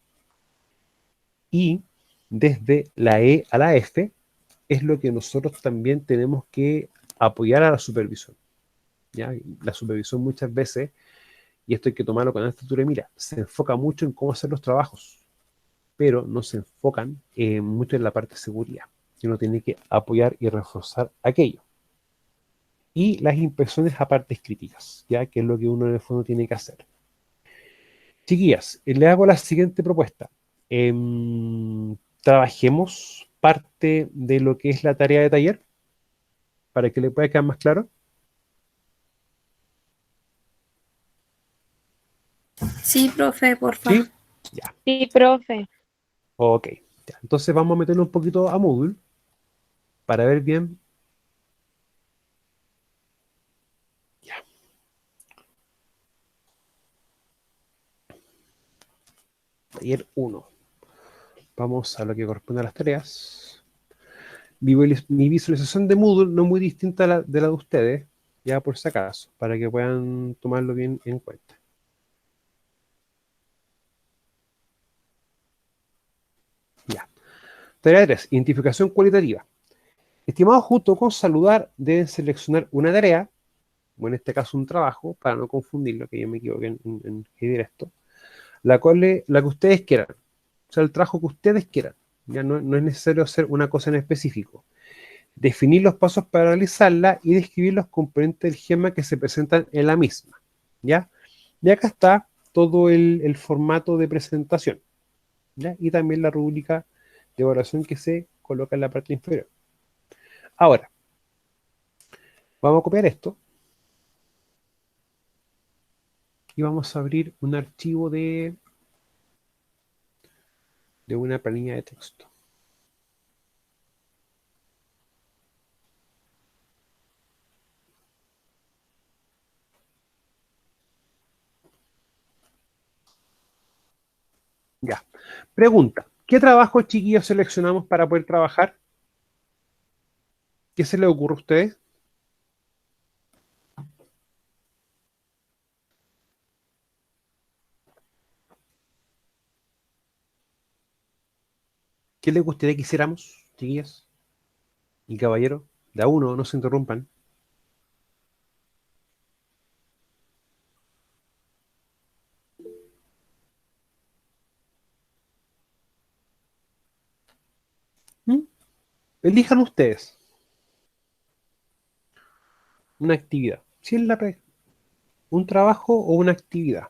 Y desde la E a la F es lo que nosotros también tenemos que apoyar a la supervisión, ¿ya? La supervisión muchas veces, y esto hay que tomarlo con esta altura de mira, se enfoca mucho en cómo hacer los trabajos, pero no se enfocan mucho en la parte de seguridad. Y uno tiene que apoyar y reforzar aquello. Y las inspecciones a partes críticas, ya que es lo que uno en el fondo tiene que hacer. Chiquillas, le hago la siguiente propuesta. Trabajemos parte de lo que es la tarea de taller para que le pueda quedar más claro. Sí, profe, porfa. ¿Sí? Ya, Sí, profe. ok. Ya. Entonces vamos a meterle un poquito a Moodle para ver bien. Ya. Taller 1. Vamos a lo que corresponde a las tareas. Mi visualización de Moodle no es muy distinta a de la de ustedes, ya por si acaso, para que puedan tomarlo bien en cuenta. Ya. Tarea 3. Identificación cualitativa. Estimados, junto con saludar, deben seleccionar una tarea, o en este caso un trabajo, para no confundirlo, que yo me equivoqué en escribir esto, la que ustedes quieran. O sea, el trabajo que ustedes quieran. Ya no es necesario hacer una cosa en específico. Definir los pasos para realizarla y describir los componentes del gema que se presentan en la misma. ¿Ya? Y acá está todo el formato de presentación, ¿ya? Y también la rúbrica de evaluación que se coloca en la parte inferior. Ahora, vamos a copiar esto y vamos a abrir un archivo de una planilla de texto. Ya. Pregunta. ¿Qué trabajo, chiquillos, seleccionamos para poder trabajar? ¿Qué se les ocurre a ustedes? ¿Qué les gustaría que hiciéramos, chiquillas y caballero? De a uno, no se interrumpan. ¿Mm? Elijan ustedes una actividad. Si es un trabajo o una actividad.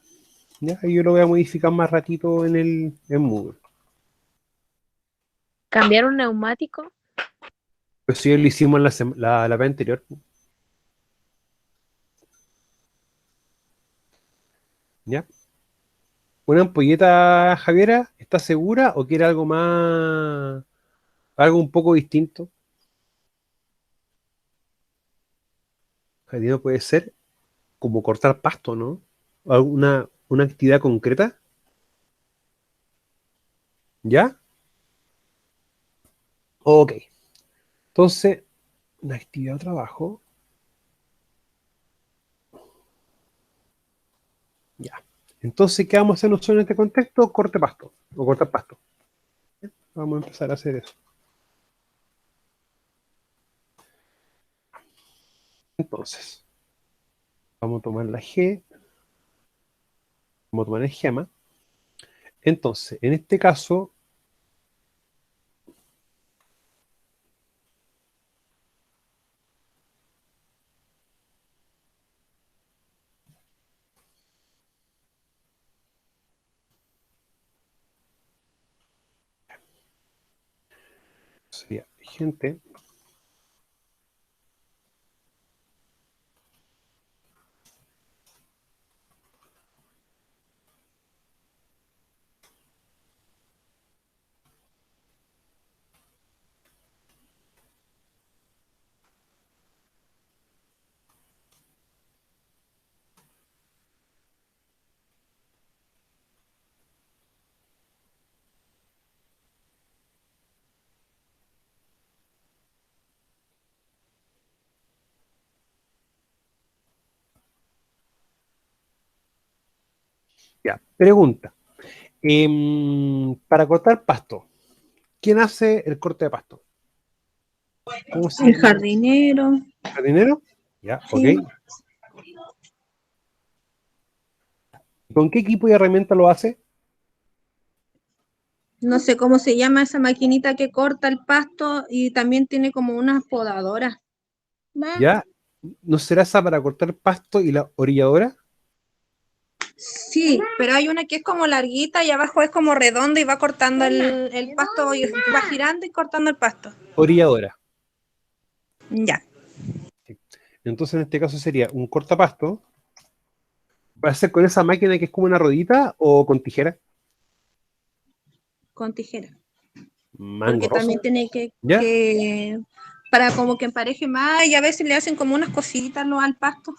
¿Ya? Y yo lo voy a modificar más ratito en Moodle. ¿Cambiar un neumático? Pues si lo hicimos la vez anterior. ¿Ya? ¿Una ampolleta, Javiera, está segura o quiere algo más, algo un poco distinto? Javiera, puede ser como cortar pasto, ¿no? ¿Alguna una actividad concreta? ¿Ya? Ok. Entonces, una actividad o trabajo. Ya. Entonces, ¿qué vamos a hacer nosotros en este contexto? Corte pasto o cortar pasto. Vamos a empezar a hacer eso. Entonces, vamos a tomar la G, vamos a tomar el gema. Entonces, en este caso, Sería gente. Ya, pregunta. Para cortar pasto, ¿quién hace el corte de pasto? ¿Cómo se El llama? jardinero. ¿Jardinero? Ya, ok. Sí. ¿Con qué equipo y herramienta lo hace? No sé cómo se llama esa maquinita que corta el pasto y también tiene como unas podadoras. ¿Va? ¿Ya? ¿No será esa para cortar pasto y la orilladora? Sí, pero hay una que es como larguita y abajo es como redonda y va cortando el pasto y va girando y cortando el pasto. Orilladora. Ya, Sí. Entonces, en este caso sería un cortapasto. ¿Va a ser con esa máquina que es como una rodita o con tijera? con tijera. Más Porque engorroso. también tiene ¿Ya? para como que empareje más y a veces le hacen como unas cositas ¿no? al pasto.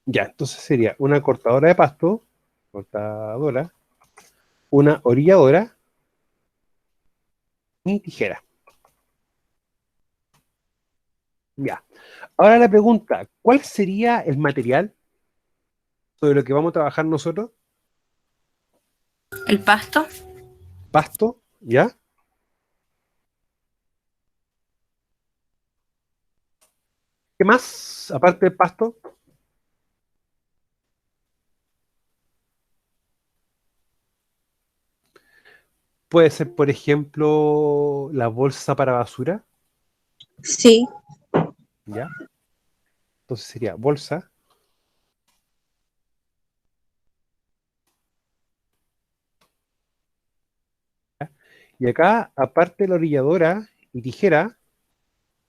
Ya, entonces sería una cortadora de pasto, cortadora, una orilladora y tijera. Ya. Ahora la pregunta, ¿cuál sería el material sobre lo que vamos a trabajar nosotros? El pasto. Pasto, ¿ya? ¿Qué más, aparte del pasto? Puede ser, por ejemplo, la bolsa para basura, Sí, ¿ya? Entonces sería bolsa. Y acá, aparte de la orilladora y tijera,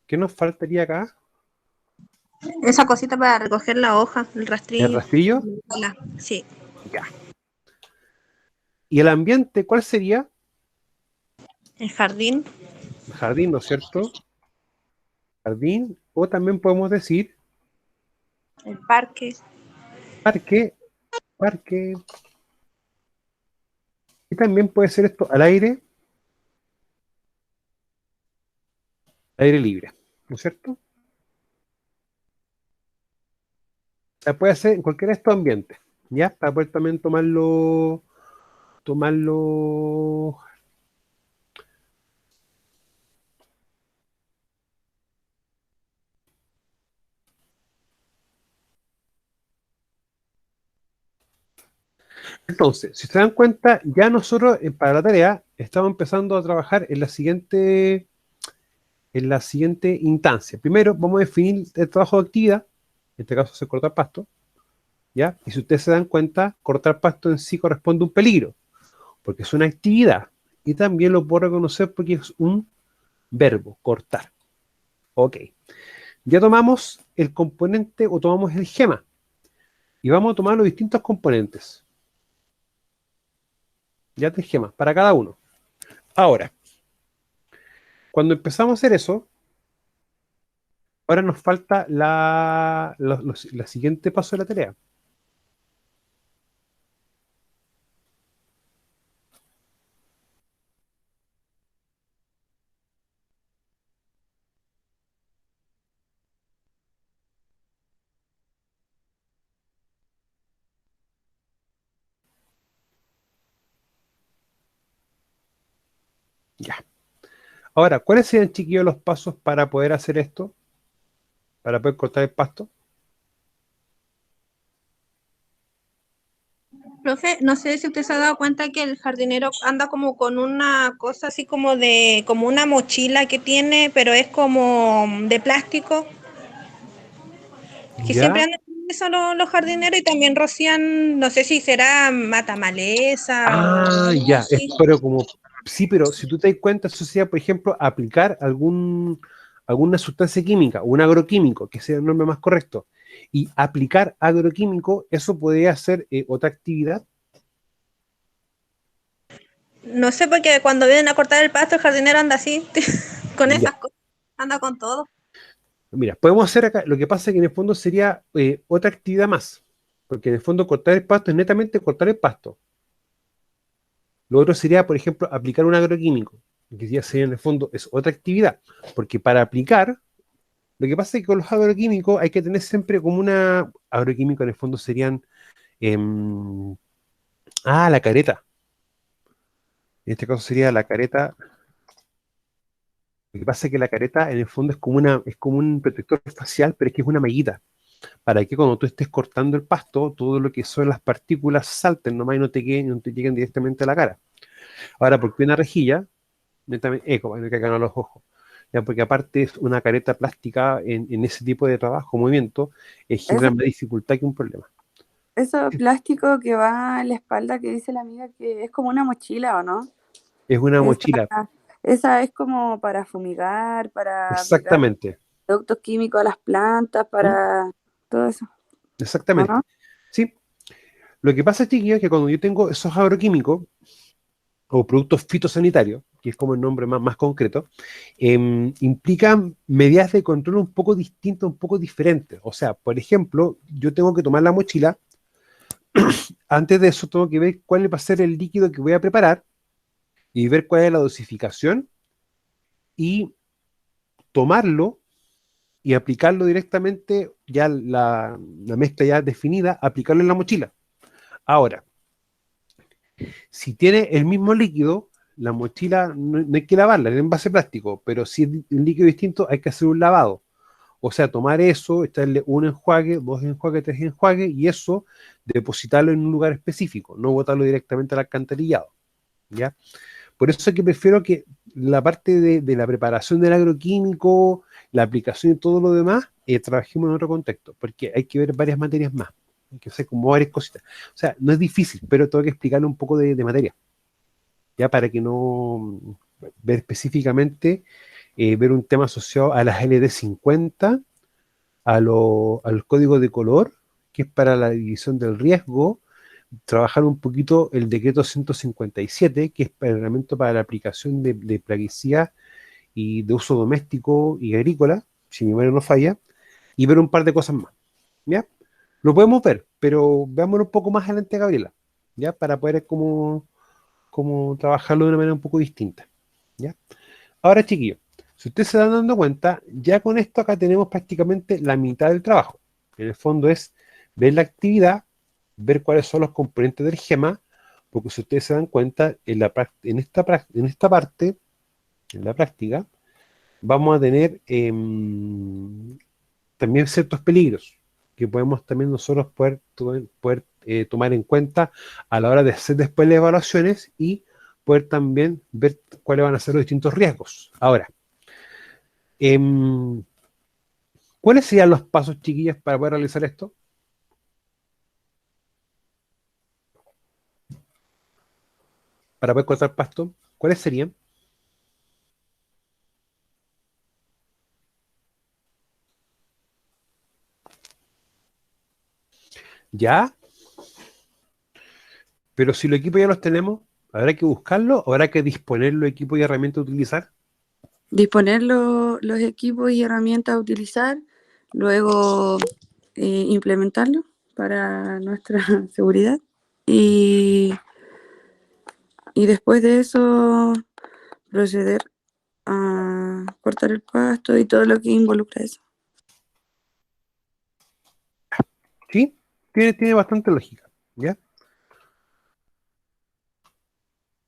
¿qué nos faltaría acá? esa cosita para recoger la hoja, el El rastrillo. rastrillo, Sí, ya. ¿Y el ambiente cuál sería? el jardín, El jardín, ¿no es cierto? Jardín, o también podemos decir el parque. parque, parque, y también puede ser esto al aire libre, ¿no es cierto? O sea, puede ser en cualquiera de estos ambientes, ¿ya? Para poder también tomarlo. Entonces, si se dan cuenta, ya nosotros para la tarea estamos empezando a trabajar en la siguiente instancia. Primero vamos a definir el trabajo de actividad, en este caso se corta pasto, ¿ya? Y si ustedes se dan cuenta, cortar pasto en sí corresponde a un peligro, porque es una actividad. Y también lo puedo reconocer porque es un verbo, cortar. Ok. Ya tomamos el componente o tomamos el gema. Y vamos a tomar los distintos componentes. Ya tres gemas, para cada uno. Ahora, cuando empezamos a hacer eso, ahora nos falta la siguiente paso de la tarea. Ya. Ahora, ¿cuáles serían, chiquillos, los pasos para poder hacer esto? Para poder cortar el pasto. Profe, no sé si usted se ha dado cuenta que el jardinero anda como con una cosa así como una mochila que tiene, pero es como de plástico, que siempre Ya. andan con eso los jardineros y también rocían, no sé si será mata maleza o Ah, algo ya. Es así. pero como Sí, pero si tú te das cuenta, eso sería, por ejemplo, aplicar alguna sustancia química, un agroquímico, que sea el nombre más correcto, y aplicar agroquímico, eso podría ser otra actividad. No sé, porque cuando vienen a cortar el pasto, el jardinero anda así, con Ya. esas cosas, anda con todo. Mira, podemos hacer acá, lo que pasa es que en el fondo sería otra actividad más, porque en el fondo cortar el pasto es netamente cortar el pasto. Lo otro sería, por ejemplo, aplicar un agroquímico, que ya sería en el fondo es otra actividad, porque para aplicar, lo que pasa es que con los agroquímicos hay que tener siempre como una, agroquímico en el fondo serían, em, la careta, en este caso sería la careta. Lo que pasa es que la careta en el fondo es como un protector facial, pero es que es una mallita, para que cuando tú estés cortando el pasto, todo lo que son las partículas salten nomás y no te lleguen directamente a la cara. Ahora, ¿por qué una rejilla? Netamente, para que hagan los ojos. Ya, porque aparte es una careta plástica en ese tipo de trabajo, movimiento, Eso, genera más dificultad que un problema. eso plástico que va en la espalda que dice la amiga que es como una mochila, ¿o no? Es una mochila, Esa es como para fumigar, para aplicar exactamente. productos químicos a las plantas, ¿Mm? para todo eso, ¿o Exactamente. no? Sí. Lo que pasa, chiquillos, es que cuando yo tengo esos agroquímicos o productos fitosanitarios, que es como el nombre más concreto, implican medidas de control un poco distintas, un poco diferentes. O sea, por ejemplo, yo tengo que tomar la mochila. Antes de eso tengo que ver cuál va a ser el líquido que voy a preparar y ver cuál es la dosificación y tomarlo y aplicarlo directamente, ya la mezcla ya definida, aplicarlo en la mochila. Ahora, si tiene el mismo líquido, la mochila no hay que lavarla, es en envase plástico, pero si es un líquido distinto hay que hacer un lavado. O sea, tomar eso, echarle un enjuague, dos enjuagues, tres enjuagues, y eso depositarlo en un lugar específico, no botarlo directamente al alcantarillado. ¿Ya? Por eso es que prefiero que la parte de la preparación del agroquímico, la aplicación y todo lo demás, trabajemos en otro contexto, porque hay que ver varias materias más, hay que hacer como varias cositas. O sea, no es difícil, pero tengo que explicarle un poco de materia, ya para que no ver específicamente, ver un tema asociado a las LD50, al código de color, que es para la división del riesgo, trabajar un poquito el decreto 157, que es para el reglamento para la aplicación de plaguicidas y de uso doméstico y agrícola, si mi memoria no falla, y ver un par de cosas más, ¿ya? Lo podemos ver, pero veámoslo un poco más adelante, Gabriela, ¿ya? Para poder como trabajarlo de una manera un poco distinta, ¿ya? Ahora, chiquillos, si ustedes se están dando cuenta, ya con esto acá tenemos prácticamente la mitad del trabajo. En el fondo es ver la actividad, ver cuáles son los componentes del gema, porque si ustedes se dan cuenta, en esta parte, en la práctica, vamos a tener también ciertos peligros que podemos también nosotros poder tomar en cuenta a la hora de hacer después las evaluaciones y poder también ver cuáles van a ser los distintos riesgos. Ahora, em, ¿cuáles serían los pasos, chiquillas, para poder realizar esto? Para poder cortar pasto, ¿cuáles serían? Ya, pero si los equipos ya los tenemos, ¿habrá que buscarlo o habrá que disponer los equipos y herramientas a utilizar? Disponer los equipos y herramientas a utilizar, luego implementarlo para nuestra seguridad y, y después de eso proceder a cortar el pasto y todo lo que involucra eso. Sí, tiene bastante lógica, ¿ya?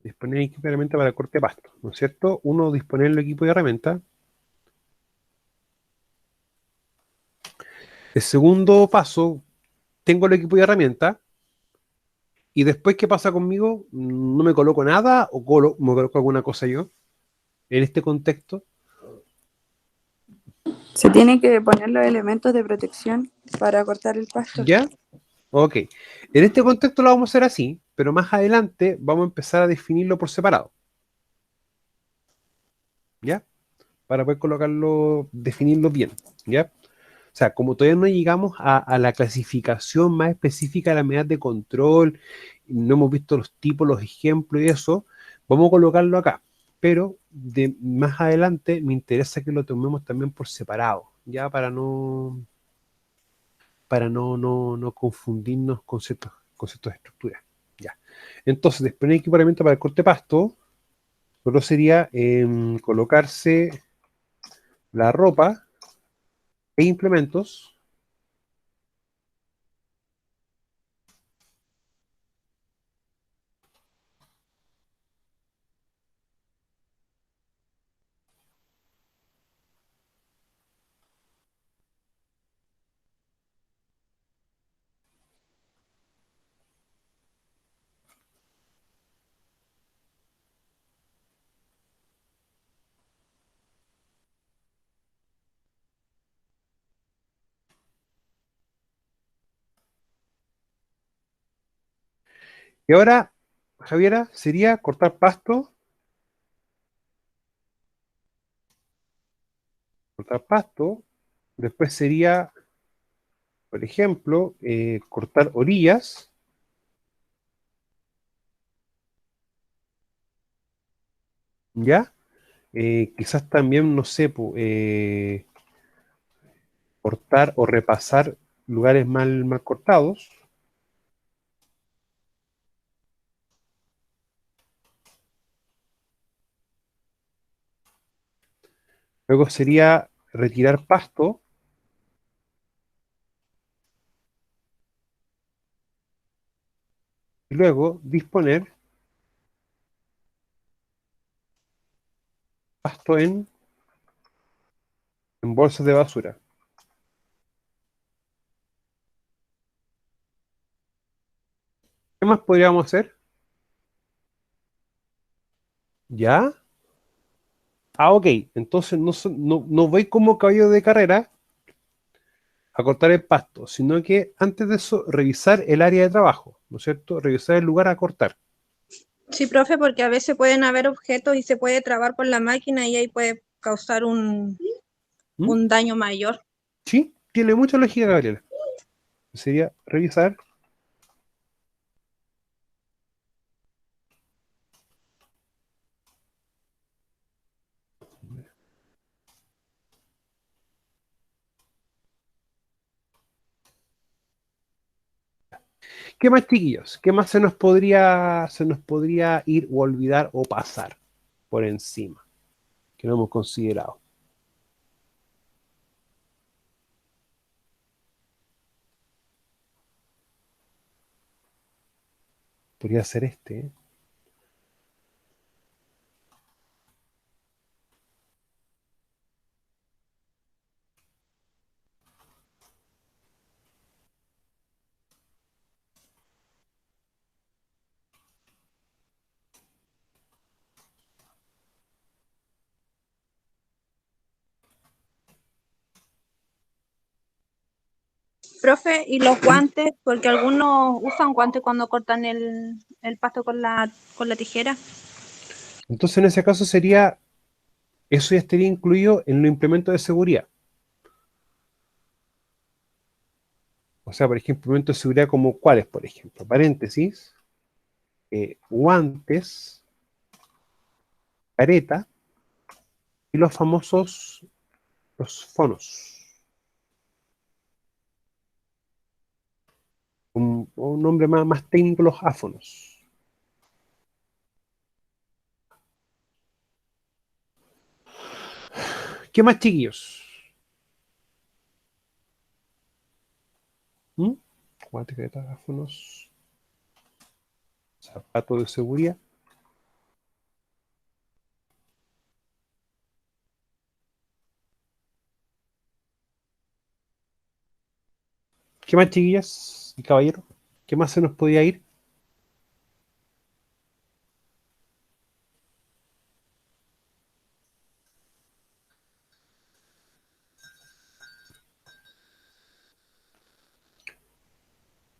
Disponer equipo y herramientas para corte de pasto, ¿no es cierto? Uno, disponer el equipo y herramientas. El segundo paso, tengo el equipo y herramientas. Y después, ¿qué pasa conmigo? ¿No me coloco nada o me coloco alguna cosa yo en este contexto? Se tienen que poner los elementos de protección para cortar el pasto. ¿Ya? Ok. En este contexto lo vamos a hacer así, pero más adelante vamos a empezar a definirlo por separado. ¿ya? Para poder colocarlo, definirlo bien, ¿ya? O sea, como todavía no llegamos a la clasificación más específica de la medida de control, no hemos visto los tipos, los ejemplos y eso, vamos a colocarlo acá. Pero de más adelante me interesa que lo tomemos también por separado, ya para no confundirnos conceptos de estructura. Ya. Entonces, disponer equipamiento para el corte de pasto, solo sería colocarse la ropa e implementos. Y ahora, Javiera, sería cortar pasto, después sería, por ejemplo, cortar orillas, ¿ya? Quizás también, no sé, cortar o repasar lugares mal cortados. Luego sería retirar pasto y luego disponer pasto en bolsas de basura. ¿Qué más podríamos hacer? ¿Ya? Ah, ok. Entonces no voy como caballo de carrera a cortar el pasto, sino que antes de eso revisar el área de trabajo, ¿no es cierto? Revisar el lugar a cortar. Sí, profe, porque a veces pueden haber objetos y se puede trabar con la máquina y ahí puede causar ¿Mm? un daño mayor. Sí, tiene mucha lógica, Gabriela. Sería revisar. ¿Qué más, chiquillos? ¿Qué más se nos podría ir o olvidar o pasar por encima que no hemos considerado? Podría ser este, ¿eh? Profe, y los guantes, porque algunos usan guantes cuando cortan el pasto con la tijera. Entonces, en ese caso eso ya estaría incluido en los implementos de seguridad. O sea, por ejemplo, implementos de seguridad como cuáles, por ejemplo, paréntesis, guantes, careta y los famosos, los fonos. Un nombre más técnico, los áfonos. ¿Qué más, chiquillos? ¿Mm? Guantes, careta, áfonos, zapatos de seguridad. ¿Qué más, chiquillas y caballeros? ¿Qué más se nos podía ir?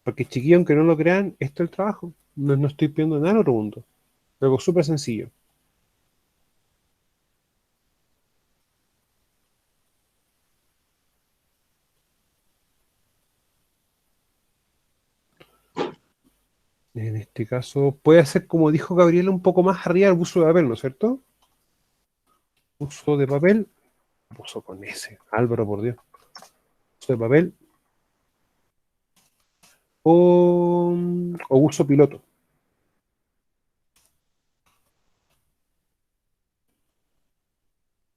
Porque, chiquillos, aunque no lo crean, esto es el trabajo. No estoy pidiendo nada en otro mundo. Algo súper sencillo. En este caso, puede ser, como dijo Gabriela, un poco más arriba el buzo de papel, ¿no es cierto? Buzo de papel, buzo con S, Álvaro, por Dios. Buzo de papel o buzo piloto.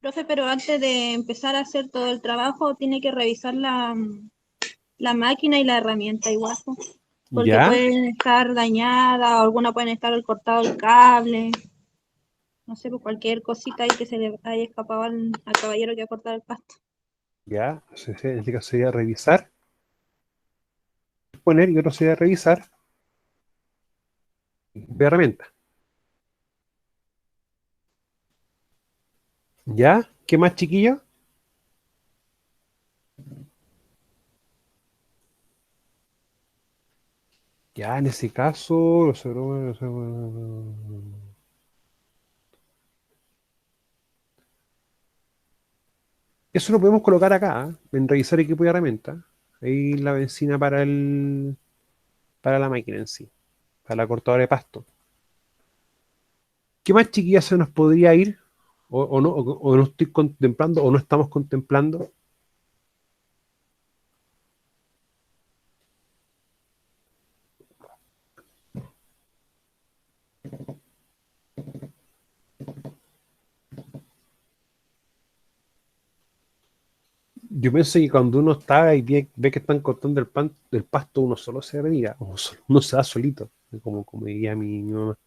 Profe, pero antes de empezar a hacer todo el trabajo, tiene que revisar la máquina y la herramienta igual, po, porque ¿Ya? pueden estar dañadas, o alguna pueden estar cortado el cable, no sé, pues cualquier cosita ahí que se le haya escapado al caballero que ha cortado el pasto. ¿Ya? En este caso sería revisar, poner, y otro sería revisar de herramienta. ¿Ya? ¿Qué más, chiquillo? Ya, en ese caso, eso lo podemos colocar acá, en revisar equipo y herramienta. Ahí la benzina para la máquina en sí, para la cortadora de pasto. ¿Qué más, chiquillas, se nos podría ir? O no, o no estoy contemplando, o no estamos contemplando. Yo pienso que cuando uno está y ve que están cortando el pasto, uno solo se retira, uno se da solito, como diría mi mamá.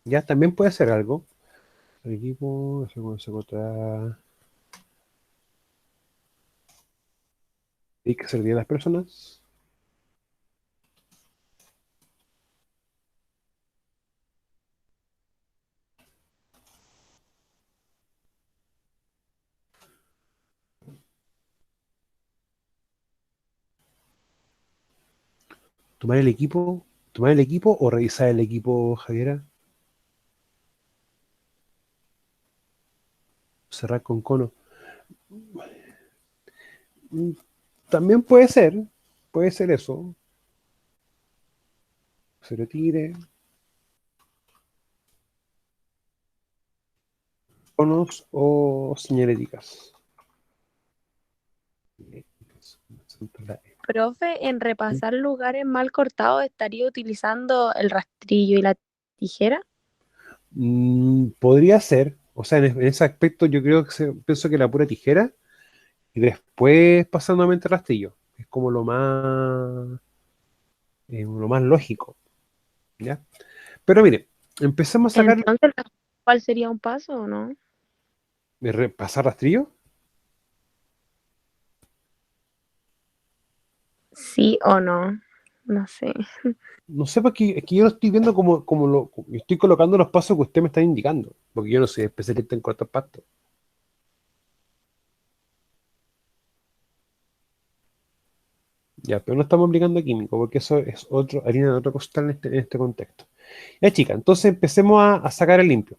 Ya también puede hacer algo. El equipo, no sé cómo se corta. Hay que servir a las personas. Tomar el equipo o revisar el equipo, Javiera. Cerrar con cono. Mm, También puede ser eso. Se retire. Conos o señaléticas. Profe, en repasar lugares mal cortados, ¿estaría utilizando el rastrillo y la tijera? Podría ser, o sea, en ese aspecto yo creo que pienso que la pura tijera y después pasando a mente rastrillo. Es como lo más lógico, ¿ya? Pero mire, empecemos a sacar, Entonces, ¿cuál sería un paso o no? pasar rastrillo. Sí o no, no sé. No sé, porque es que yo lo estoy viendo estoy colocando los pasos que usted me está indicando, porque yo no soy especialista en cortar pasto. Ya, pero no estamos aplicando químico, porque eso es harina de otro costal en este contexto. Ya, chica, entonces empecemos a sacar el limpio.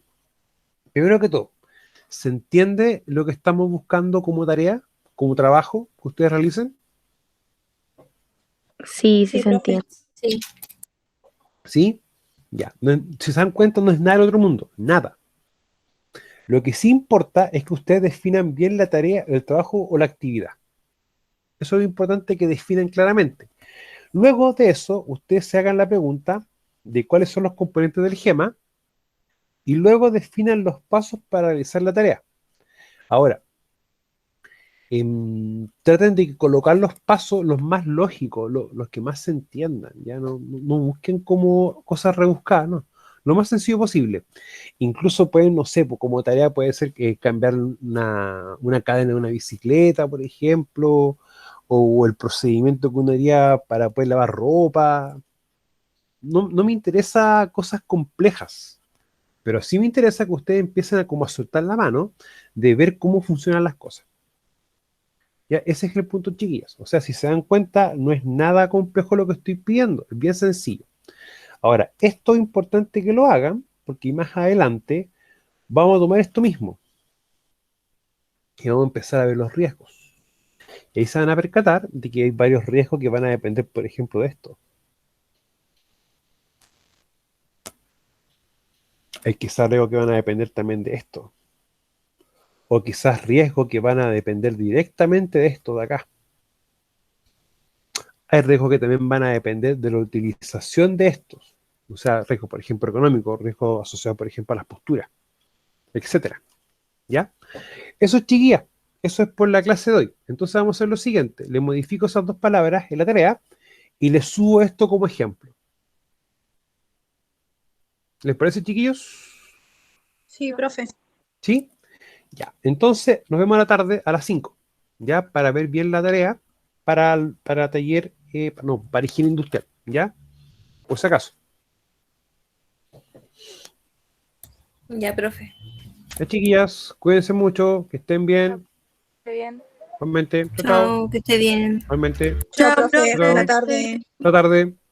Primero que todo, ¿se entiende lo que estamos buscando como tarea, como trabajo que ustedes realicen? Sí, sí Sí, se profe. entiende. Sí. ¿Sí? Ya. Si se dan cuenta, no es nada del otro mundo, nada. Lo que sí importa es que ustedes definan bien la tarea, el trabajo o la actividad. Eso es importante que definan claramente. Luego de eso, ustedes se hagan la pregunta de cuáles son los componentes del GEMA y luego definan los pasos para realizar la tarea. Ahora, traten de colocar los pasos los más lógicos, los que más se entiendan, ya no busquen como cosas rebuscadas, no, lo más sencillo posible. Incluso pueden, no sé, pues, como tarea puede ser que cambiar una cadena de una bicicleta, por ejemplo, o el procedimiento que uno haría para poder lavar ropa. No me interesa cosas complejas, pero sí me interesa que ustedes empiecen a como a soltar la mano de ver cómo funcionan las cosas. Ya, ese es el punto, chiquillas. O sea, si se dan cuenta, no es nada complejo lo que estoy pidiendo, es bien sencillo. Ahora, esto es importante que lo hagan, porque más adelante vamos a tomar esto mismo y vamos a empezar a ver los riesgos. Y ahí se van a percatar de que hay varios riesgos que van a depender, por ejemplo, de esto. Hay quizás riesgos que van a depender también de esto. O quizás riesgos que van a depender directamente de esto de acá. Hay riesgos que también van a depender de la utilización de estos. O sea, riesgo, por ejemplo, económico, riesgo asociado, por ejemplo, a las posturas, etcétera. ¿Ya? Eso es, chiquilla. Eso es por la clase de hoy. Entonces vamos a hacer lo siguiente. Le modifico esas dos palabras en la tarea y le subo esto como ejemplo. ¿Les parece, chiquillos? Sí, profe. ¿Sí? Ya. Entonces, nos vemos a la tarde a las 5. ¿Ya? Para ver bien la tarea para taller, para higiene industrial. ¿Ya? Por si acaso. Ya, profe. Ya, chiquillas, cuídense mucho, que estén bien. Bien. Igualmente. Chao, chao. Chao, que esté bien. Igualmente. Chao, Chao, profe. profe. Chao. Buena tarde. Hasta tarde.